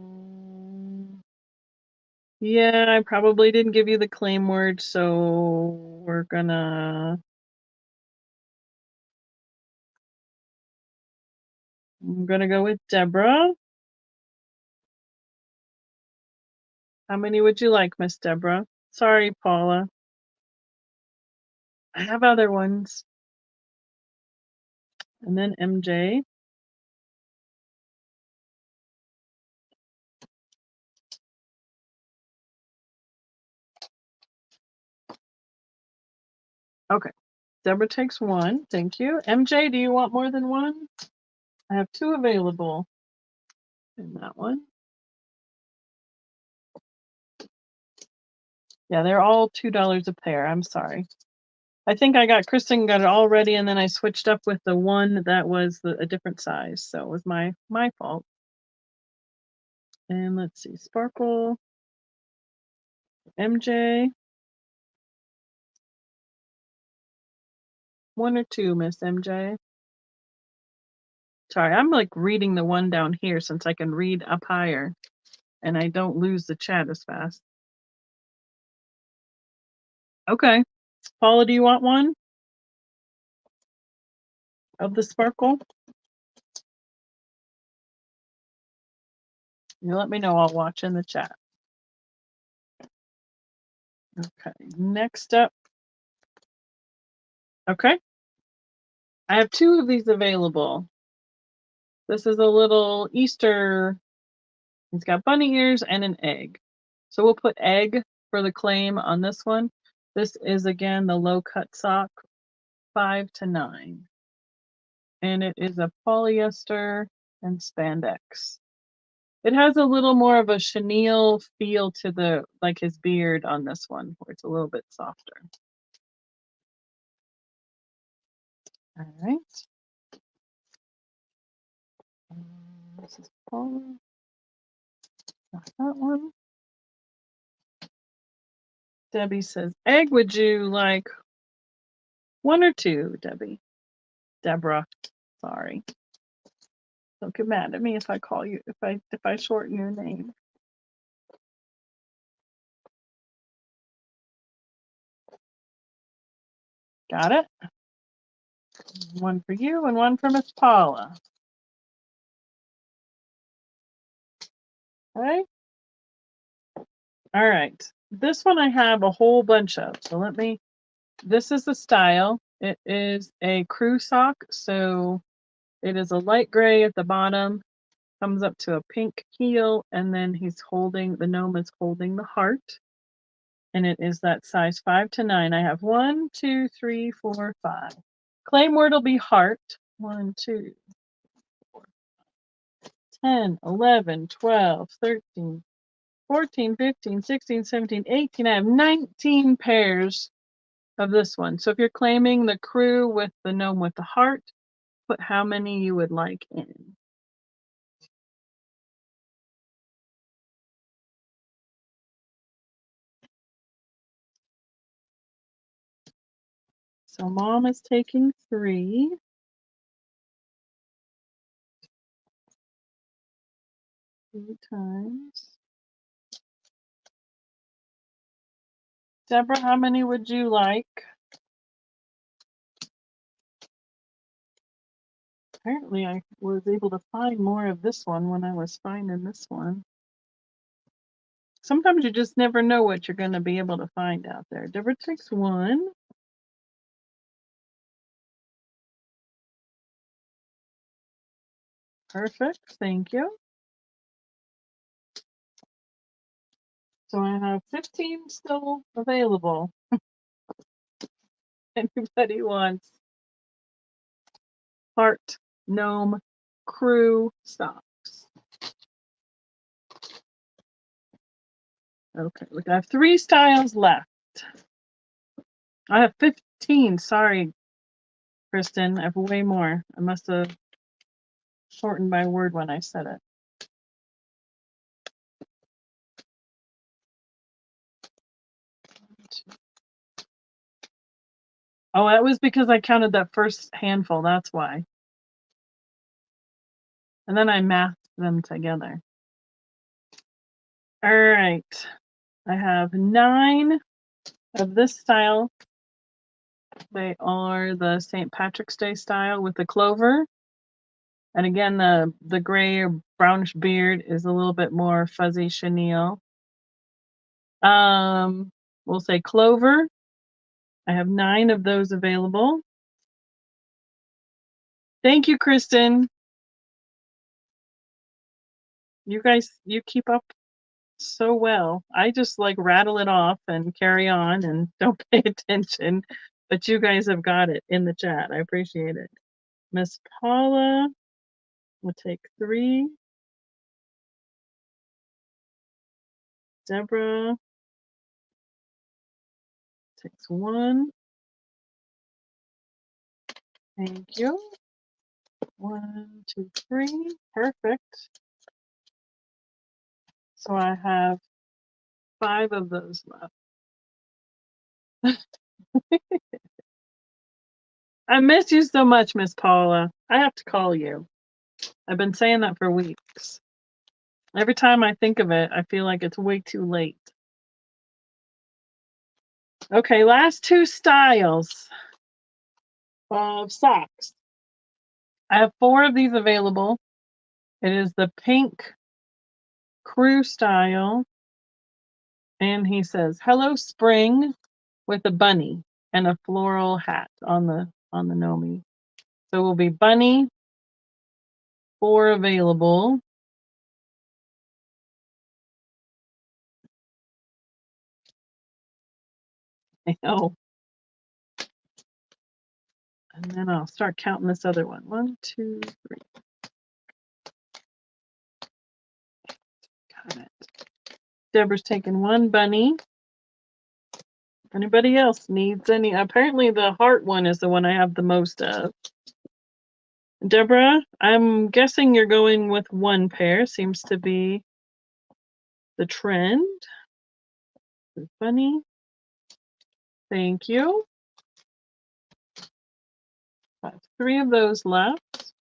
Yeah, I probably didn't give you the claim word, so I'm gonna go with Deborah. How many would you like, Miss Deborah? Sorry, Paula. I have other ones. And then MJ. Okay. Deborah takes one. Thank you. MJ, do you want more than one? I have two available in that one. Yeah, they're all $2 a pair. I'm sorry. I think Kristen got it all ready, and then I switched up with the one that was a different size. So it was my fault. And let's see, Sparkle, MJ. One or two, Miss MJ. Sorry, I'm like reading the one down here since I can read up higher and I don't lose the chat as fast. Okay. Paula, do you want one of the Sparkle? You let me know. I'll watch in the chat. Okay. Next up. Okay. I have two of these available. This is a little Easter. It's got bunny ears and an egg. So we'll put egg for the claim on this one. This is, again, the low cut sock, 5 to 9. And it is a polyester and spandex. It has a little more of a chenille feel to like his beard on this one, where it's a little bit softer. All right. This is Paula. Not that one. Debbie says, egg, would you like one or two, Debbie? Deborah, sorry. Don't get mad at me if I call you, if I shorten your name. Got it? One for you and one for Miss Paula. Okay. All right. This one I have a whole bunch of. So this is the style. It is a crew sock. So it is a light gray at the bottom, comes up to a pink heel, and then the gnome is holding the heart. And it is that size 5 to 9. I have 1, 2, 3, 4, 5. Claim word will be heart. 1, 2, 4, 10, 11, 12, 13, 14, 15, 16, 17, 18. I have 19 pairs of this one. So if you're claiming the crew with the gnome with the heart, put how many you would like in. So mom is taking 3. 3 times. Deborah, how many would you like? Apparently I was able to find more of this one when I was finding this one. Sometimes you just never know what you're going to be able to find out there. Deborah takes 1. Perfect. Thank you. So I have 15 still available. Anybody wants heart, gnome, crew socks? Okay, we have 3 styles left. I have 15. Sorry, Kristen. I have way more. I must have shortened my word when I said it. Oh, that was because I counted that first handful. That's why. And then I mathed them together. All right. I have 9 of this style. They are the St. Patrick's Day style with the clover. And again, the gray or brownish beard is a little bit more fuzzy chenille. We'll say clover. I have 9 of those available. Thank you, Kristen. You guys, you keep up so well. I just like rattle it off and carry on and don't pay attention. But you guys have got it in the chat. I appreciate it. Miss Paula will take 3. Deborah takes 1. Thank you. 1, 2, 3. Perfect. So I have 5 of those left. I miss you so much, Miss Paula. I have to call you. I've been saying that for weeks. Every time I think of it, I feel like it's way too late. Okay, last 2 styles of socks. I have 4 of these available. It is the pink crew style. And he says, "Hello, spring," with a bunny and a floral hat on the Nomi. So it will be bunny, 4 available. I know. And then I'll start counting this other one. 1, 2, 3. Got it. Deborah's taking 1 bunny. If anybody else needs any, apparently the heart one is the one I have the most of. Deborah, I'm guessing you're going with 1 pair. Seems to be the trend. Bunny. Thank you. I have 3 of those left.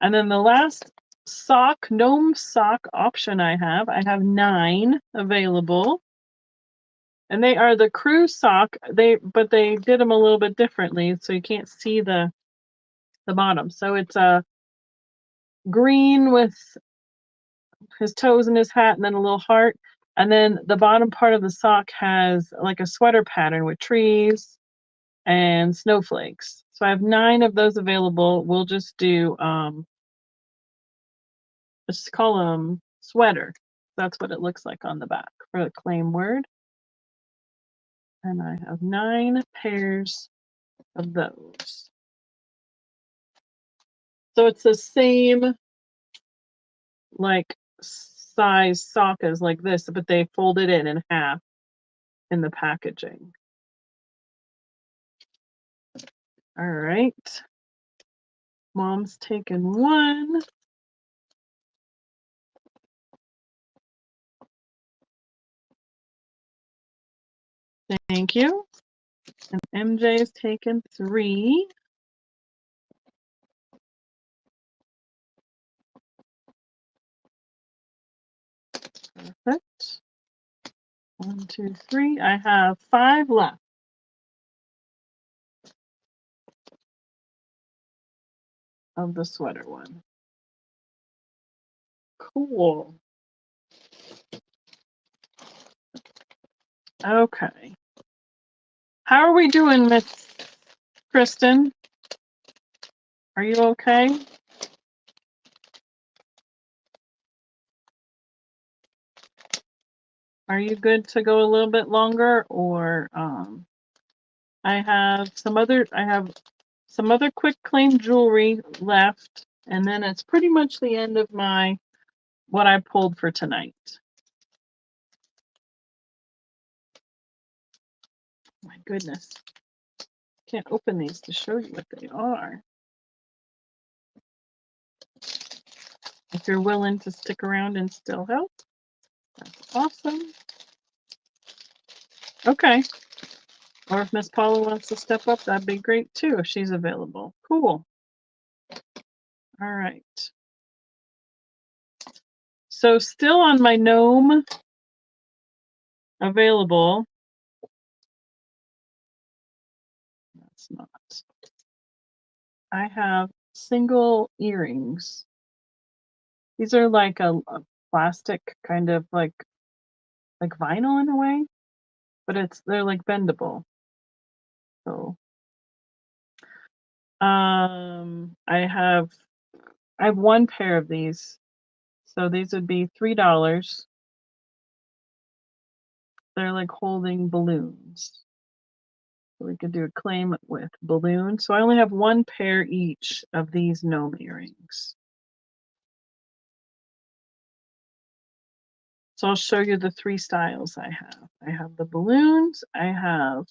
And then the last sock, gnome sock option I have 9 available. And they are the crew sock. But they did them a little bit differently, so you can't see the bottom. So it's a green with his toes and his hat and then a little heart. And then the bottom part of the sock has like a sweater pattern with trees and snowflakes. So I have 9 of those available. We'll just do let's call them sweater. That's what it looks like on the back for the claim word. And I have 9 pairs of those. So it's the same like size sock as like this, but they folded it in half in the packaging. All right. Mom's taken 1. Thank you. And MJ's taken 3. Perfect. 1, 2, 3. I have 5 left. Of the sweater one. Cool. Okay. How are we doing, Miss Kristen? Are you okay? Are you good to go a little bit longer, or I have some other quick claim jewelry left, and then it's pretty much the end of what I pulled for tonight. My goodness. Can't open these to show you what they are. If you're willing to stick around and still help, that's awesome. Okay. Or if Miss Paula wants to step up, that'd be great too, if she's available. Cool. All right. So still on my gnome available. That's not. I have single earrings. These are like a plastic kind of like vinyl in a way, but they're like bendable. So I have one pair of these. So these would be $3. They're like holding balloons. So we could do a claim with balloons. So I only have one pair each of these gnome earrings. So I'll show you the 3 styles I have. I have the balloons. I have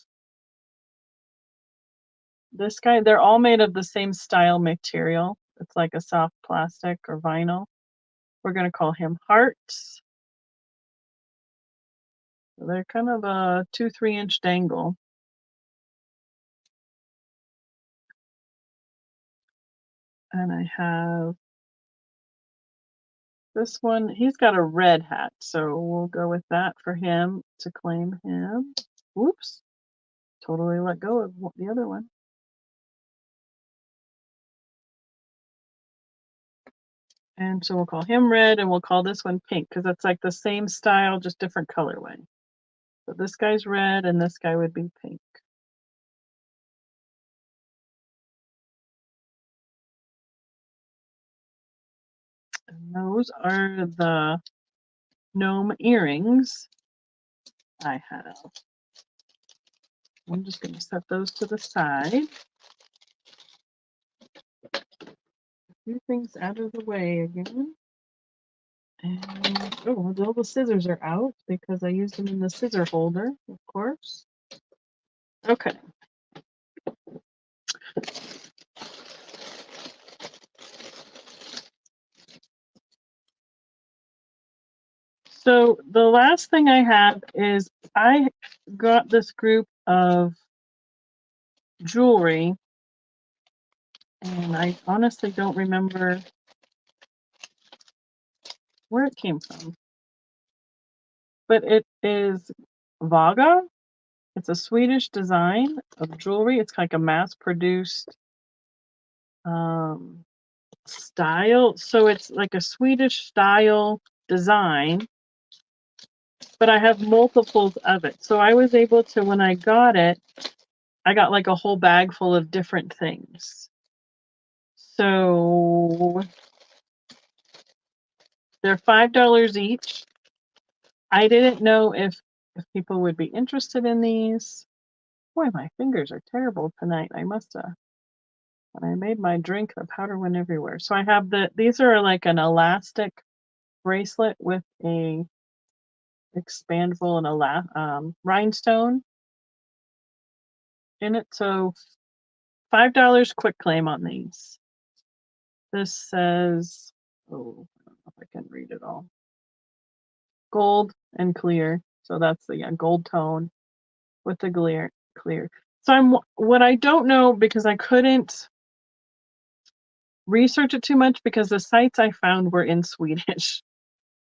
this guy. They're all made of the same style material. It's like a soft plastic or vinyl. We're going to call him Hearts. They're kind of a 2-3 inch dangle. And I have this one. He's got a red hat, so we'll go with that for him to claim him. Whoops. Totally let go of the other one. And so we'll call him red, and we'll call this one pink, because it's like the same style, just different colorway. So this guy's red, and this guy would be pink. And those are the gnome earrings I have. I'm just going to set those to the side. A few things out of the way again. And oh, all the scissors are out because I used them in the scissor holder, of course. Okay. So the last thing I have is I got this group of jewelry, and I honestly don't remember where it came from. But it is Vaga. It's a Swedish design of jewelry. It's like a mass-produced style. So it's like a Swedish style design, but I have multiples of it. So I was able to, when I got it, I got like a whole bag full of different things. So they're $5 each. I didn't know if people would be interested in these. Boy, my fingers are terrible tonight. I must have, when I made my drink, the powder went everywhere. So I have these are like an elastic bracelet with a expandable and rhinestone in it. So $5 quick claim on these. This says, oh, I don't know if I can read it all. Gold and clear. So that's the gold tone with the clear. So what I don't know, because I couldn't research it too much because the sites I found were in Swedish.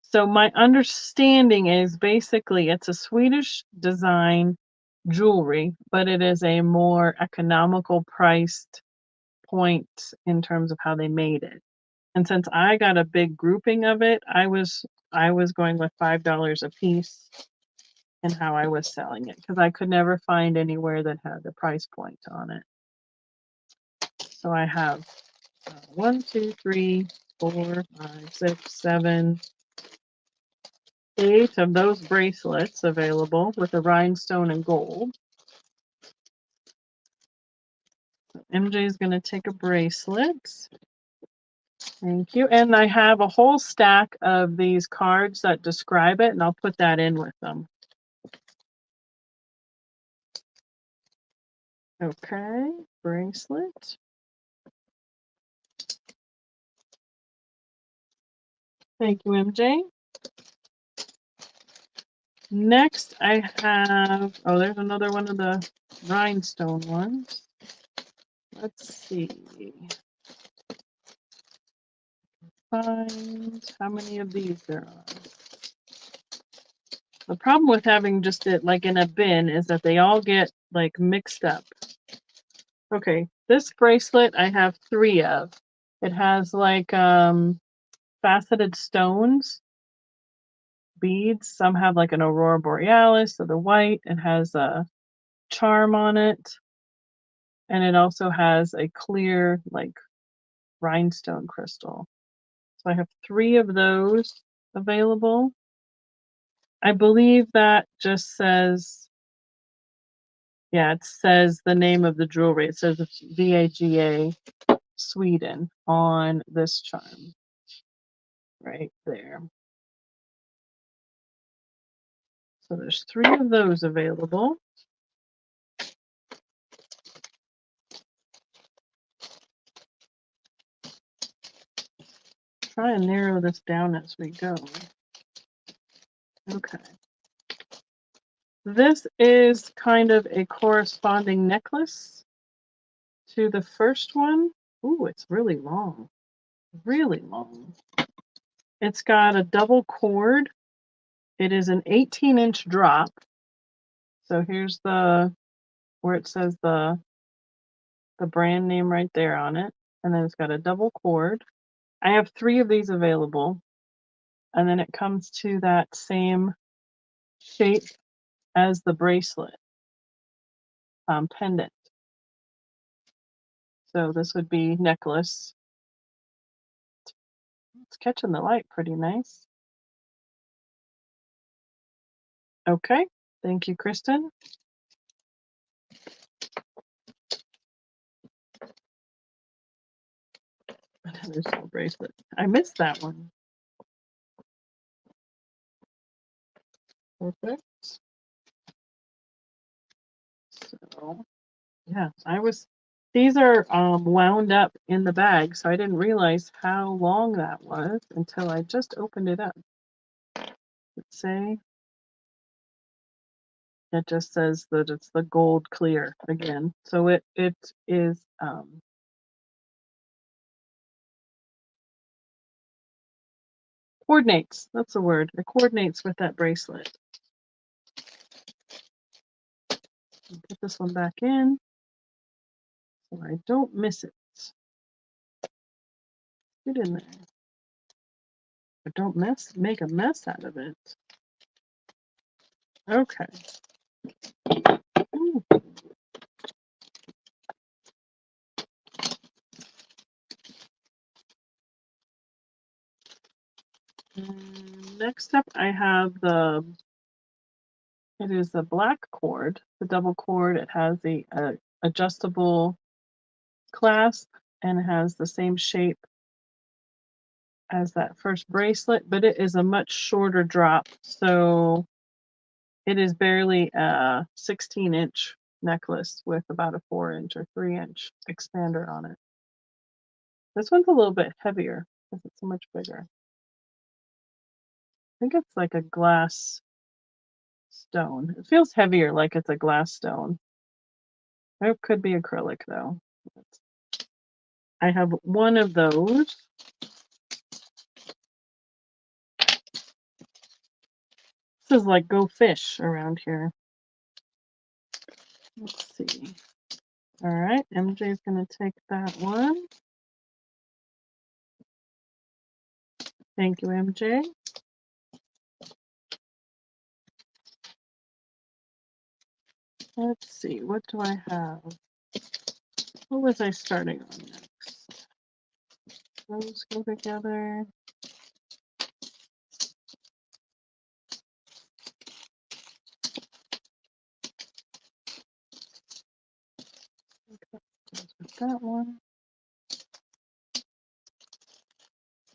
So my understanding is basically it's a Swedish design jewelry, but it is a more economical priced point in terms of how they made it. And since I got a big grouping of it, I was going with $5 a piece in how I was selling it, because I could never find anywhere that had a price point on it. So I have 1, 2, 3, 4, 5, 6, 7, 8 of those bracelets available with a rhinestone and gold. MJ is going to take a bracelet. Thank you. And I have a whole stack of these cards that describe it, and I'll put that in with them. Okay, bracelet. Thank you, MJ. Next, I have, oh, there's another one of the rhinestone ones. Let's see. find how many of these there are. The problem with having just it like in a bin is that they all get like mixed up. Okay, this bracelet I have 3 of. It has like faceted stones, beads. Some have like an aurora borealis, so the white. It has a charm on it, and it also has a clear like rhinestone crystal. So I have 3 of those available. I believe that just says, yeah, it says the name of the jewelry. It says VAGA Sweden on this charm right there. So there's 3 of those available. Try and narrow this down as we go. Okay. This is kind of a corresponding necklace to the first one. Ooh, it's really long. Really long. It's got a double cord. It is an 18-inch drop. So here's the where it says the brand name right there on it. And then it's got a double cord. I have 3 of these available. And then it comes to that same shape as the bracelet pendant. So this would be necklace. It's catching the light pretty nice. Okay, thank you, Kristen. Another small bracelet. I missed that one. Perfect. So, yeah, these are wound up in the bag, so I didn't realize how long that was until I just opened it up. Let's say it just says that it's the gold clear again. So it is coordinates. That's the word. It coordinates with that bracelet. Put this one back in so I don't miss it. Get in there. But don't make a mess out of it. Okay. Ooh. Next up, I have it is a black cord, the double cord. It has the adjustable clasp and it has the same shape as that first bracelet, but it is a much shorter drop. So it is barely a 16-inch necklace with about a 4-inch or 3-inch expander on it. This one's a little bit heavier because it's so much bigger. I think it's like a glass stone. It feels heavier, like it's a glass stone. It could be acrylic though. I have 1 of those. This is like go fish around here. Let's see. All right, MJ's gonna take that one. Thank you, MJ. Let's see, what do I have? What was I starting on next? Those go together. That one.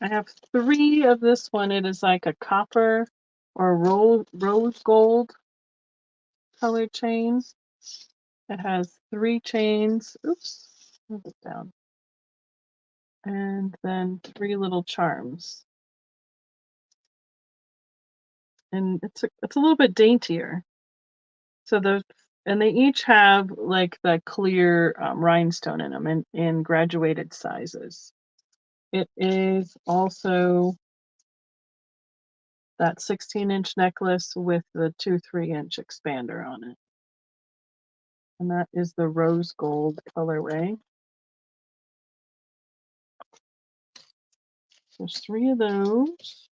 I have 3 of this one. It is like a copper or rose gold color chain. It has 3 chains. Oops, move it down. And then 3 little charms. And it's a little bit daintier. So and they each have like the clear rhinestone in them in graduated sizes. It is also that 16-inch necklace with the 2 3-inch expander on it. And that is the rose gold colorway. There's 3 of those.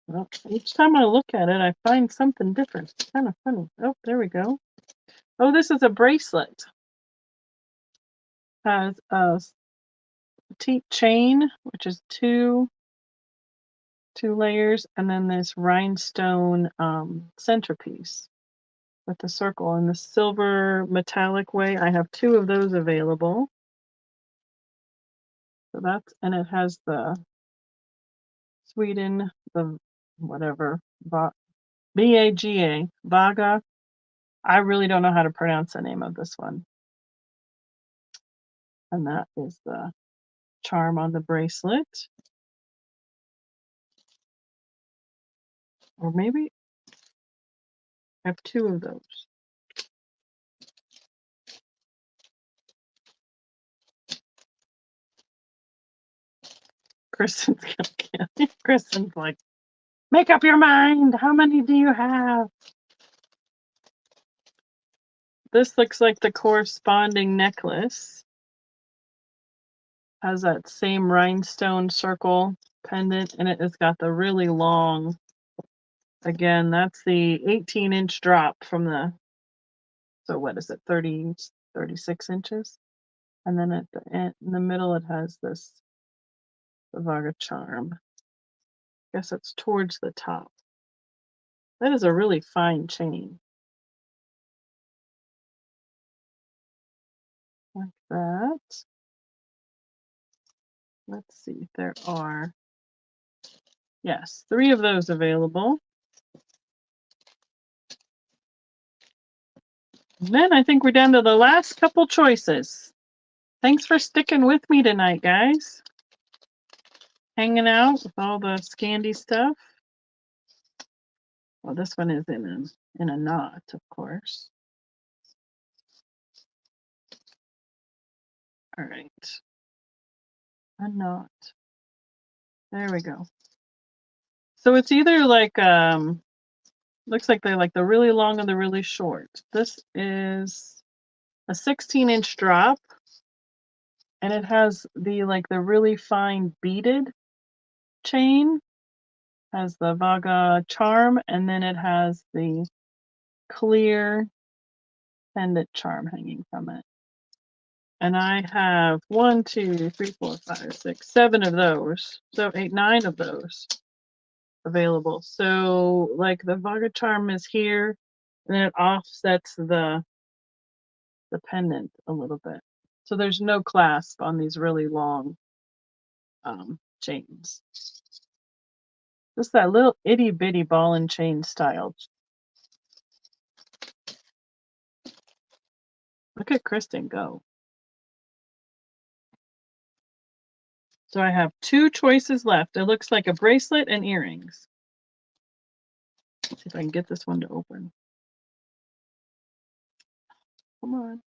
Well, each time I look at it, I find something different. It's kind of funny. Oh, there we go. Oh, this is a bracelet. Has a petite chain, which is two layers, and then this rhinestone centerpiece with the circle in the silver metallic way. I have 2 of those available. So that's, and it has the Sweden, the whatever, B-A-G-A, Vaga. I really don't know how to pronounce the name of this one. And that is the charm on the bracelet. Or maybe I have 2 of those. Kristen's gonna kill me. Kristen's like, make up your mind. How many do you have? This looks like the corresponding necklace. Has that same rhinestone circle pendant, and it has got the really long, again, that's the 18-inch drop from the, so what is it, 36 inches? And then at the end, in the middle, it has this Vaga charm. I guess it's towards the top. That is a really fine chain. Like that. Let's see, there are, yes, 3 of those available. And then I think we're down to the last couple choices. Thanks for sticking with me tonight, guys. Hanging out with all the Scandi stuff. Well, this one is in a knot, of course. All right. A knot. There we go. So it's either like looks like they're like the really long and the really short. This is a 16-inch drop, and it has the like the really fine beaded chain, has the Vaga charm, and then it has the clear pendant charm hanging from it. And I have 1, 2, 3, 4, 5, 6, 7 of those. So 8, 9 of those available. So like the Vaga charm is here, and then it offsets the pendant a little bit. So there's no clasp on these really long chains. Just that little itty bitty ball and chain style. Look at Kristen go. So I have 2 choices left. It looks like a bracelet and earrings. Let's see if I can get this one to open. Come on.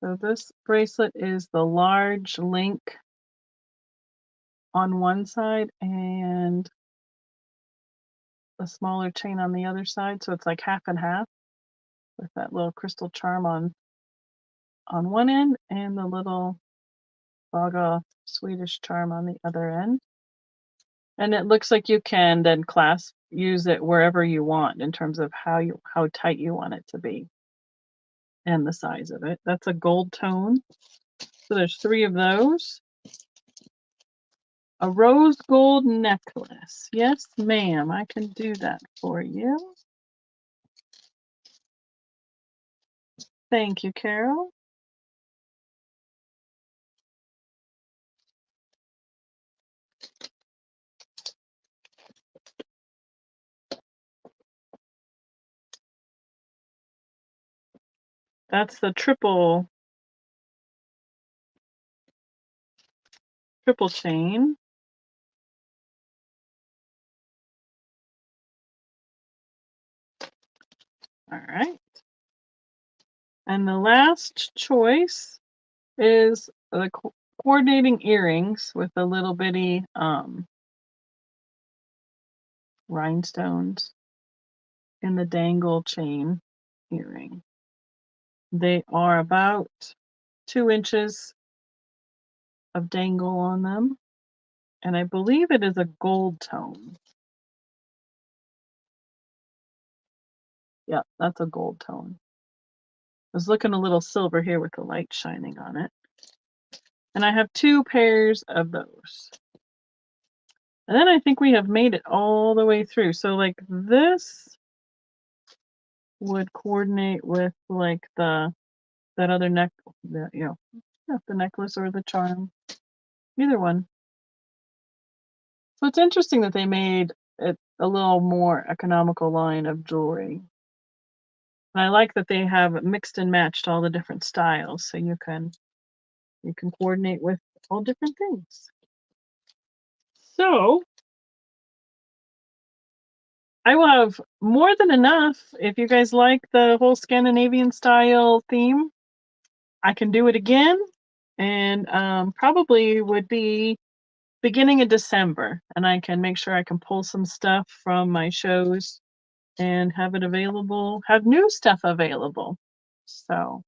So this bracelet is the large link on one side and a smaller chain on the other side. So it's like half and half with that little crystal charm on one end and the little Vaga Swedish charm on the other end. And it looks like you can then use it wherever you want in terms of how tight you want it to be and the size of it. That's a gold tone. So there's 3 of those. A rose gold necklace. Yes, ma'am, I can do that for you. Thank you, Carol. That's the triple triple chain. All right. And the last choice is the coordinating earrings with the little bitty rhinestones in the dangle chain earring. They are about 2 inches of dangle on them, and I believe it is a gold tone. Yeah, that's a gold tone. I was looking a little silver here with the light shining on it. And I have 2 pairs of those. And then I think we have made it all the way through. So like this would coordinate with like that other neck, the necklace or the charm, either one. So it's interesting that they made it a little more economical line of jewelry. And I like that they have mixed and matched all the different styles, so you can coordinate with all different things. So I will have more than enough. If you guys like the whole Scandinavian style theme, I can do it again, and probably would be beginning of December, and I can make sure I can pull some stuff from my shows and have it available, have new stuff available. So,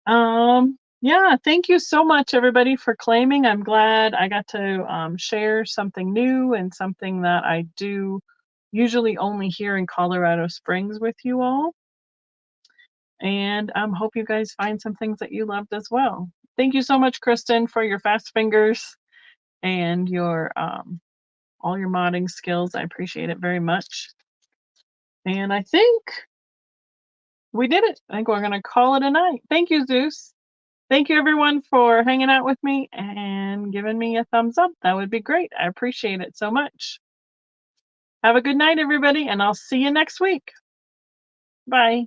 yeah, thank you so much, everybody, for claiming. I'm glad I got to share something new and something that I do usually only here in Colorado Springs with you all. And hope you guys find some things that you loved as well. Thank you so much, Kristen, for your fast fingers and your all your modding skills. I appreciate it very much. And I think we did it. I think we're going to call it a night. Thank you, Zeus. Thank you, everyone, for hanging out with me and giving me a thumbs up. That would be great. I appreciate it so much. Have a good night, everybody, and I'll see you next week. Bye.